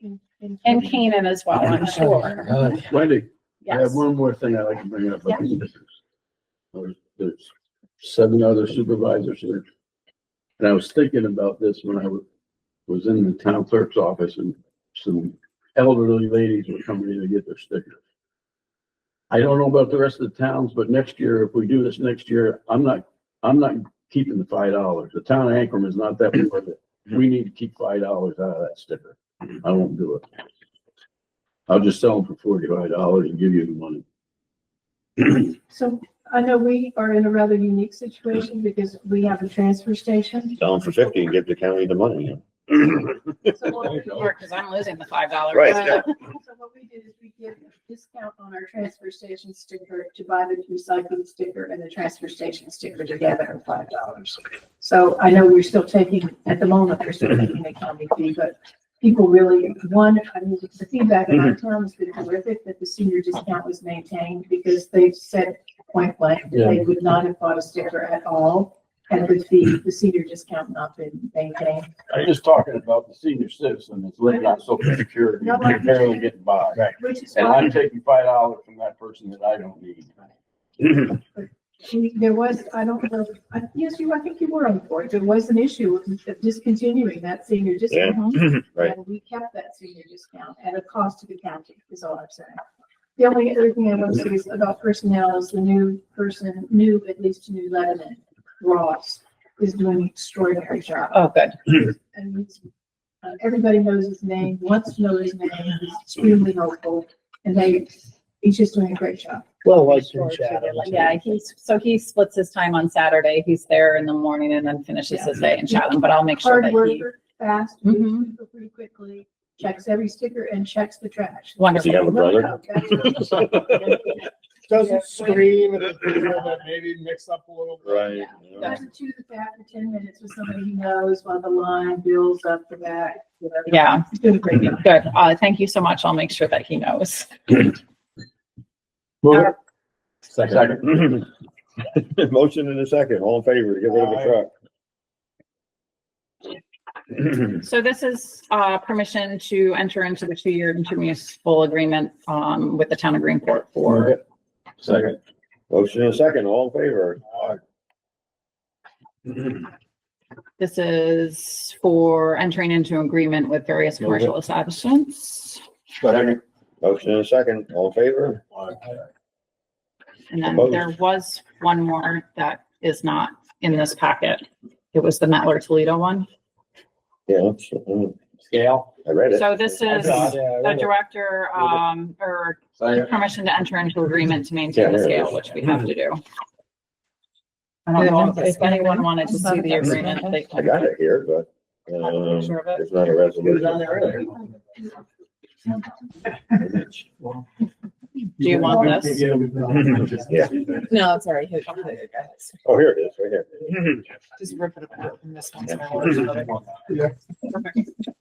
in. and Canaan as well, I'm sure. Wendy, I have Yes. one more thing I'd like to bring up. Yeah. There's 7 other supervisors here. And I was thinking about this when I was in the town clerk's office, and some elderly ladies were coming in to get their stickers. I don't know about the rest of the towns, but next year, if we do this next year, I'm not keeping the $5. The town of Ankrum is not that worth it. We need to keep $5 out of that sticker. I won't do it. I'll just sell them for $45 and give you the money. So I know we are in a rather unique situation because we have a transfer station. Sell them for 50 and give the county the money. Because I'm losing the $5. Right, yeah. So what we did is we give a discount on our transfer station sticker to buy the recycling sticker and the transfer station sticker together at $5. So I know we're still taking, at the moment, we're still taking a county fee, but people really, I mean, the feedback in our town has been terrific that the senior discount was maintained because they've said point blank that they would not have bought a sticker at all had the senior discount not been maintained. I'm just talking about the senior citizen that's living on social security, and barely getting by. Which is And why I'm taking $5 from that person that I don't need. there was, I don't know, yes, I think you were on board. There was an issue of discontinuing that senior discount. Right. And we kept that senior discount at a cost to the county, is all I'm saying. The only other thing I want to say is about personnel is the new person, at least to new Letterman, Ross, is doing an extraordinary job. Oh, good. And everybody knows his name, wants to know his name, he's extremely helpful, and he's just doing a great job. Well, like Yeah, he splits his time on Saturday. He's there in the morning and then finishes his day in Chatham, but I'll make sure Hard that he. worker, fast, moves people pretty quickly, checks every sticker and checks the trash. Wonderful. Does he have a brother? Doesn't scream and maybe mix up a little bit. Right. Doesn't chew the fat for 10 minutes with somebody he knows while the line builds up the back. Whatever. Yeah. He's doing a great job. Good. Thank you so much. I'll make sure that he knows. Move it. Second. Motion in a second. All in favor to get rid of the truck. So this is permission to enter into the 2-year intermunicipal agreement with the town of Greenport for. Second. Motion in a second. All in favor? This is for entering into agreement with various commercial establishments. Second. Motion in a second. All in favor? And then Opposed? there was one more that is not in this packet. It was the Mettler Toledo one. Yeah. Scale. I read it. So this is the read it. director, or permission to enter into agreement to maintain the Yeah, there it scale, is. which we have to do. I don't know if anyone wanted to see the agreement. They I got it here, but, Sure of it? it's not a resolution. Do you want this? Yeah. No, it's all right. Oh, here it is, right here. Just rip it apart and this one's. Yeah.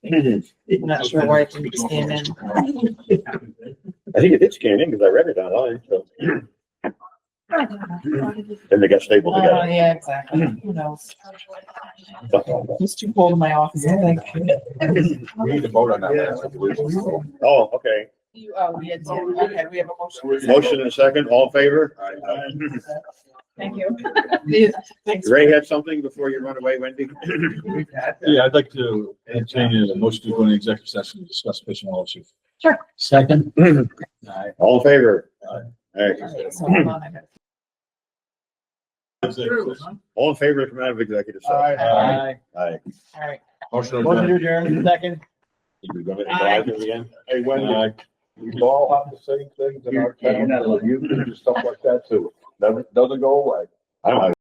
I'm not sure why it didn't stand in. I think it did scan in because I read it online, so. Then they got stapled Oh, together. yeah, exactly. Who knows? It's too cold in my office, I think. We need to vote on that. Oh, okay. Oh, yeah, okay, we have a motion. Motion and a second. All in favor? Thank you. Thanks. Ray had something before you run away, Wendy? Yeah, I'd like to entertain a motion to go into executive session to discuss personnel issues. Sure. Second. All in favor? All right. So, hold on, I gotta- All in favor to come out of executive session? Aye. Aye. All right. Motion Motion to adjourn, second. You going to advise it again? Hey, Wendy, we all have the same things in our town, you do stuff like that too. Doesn't go away. I don't have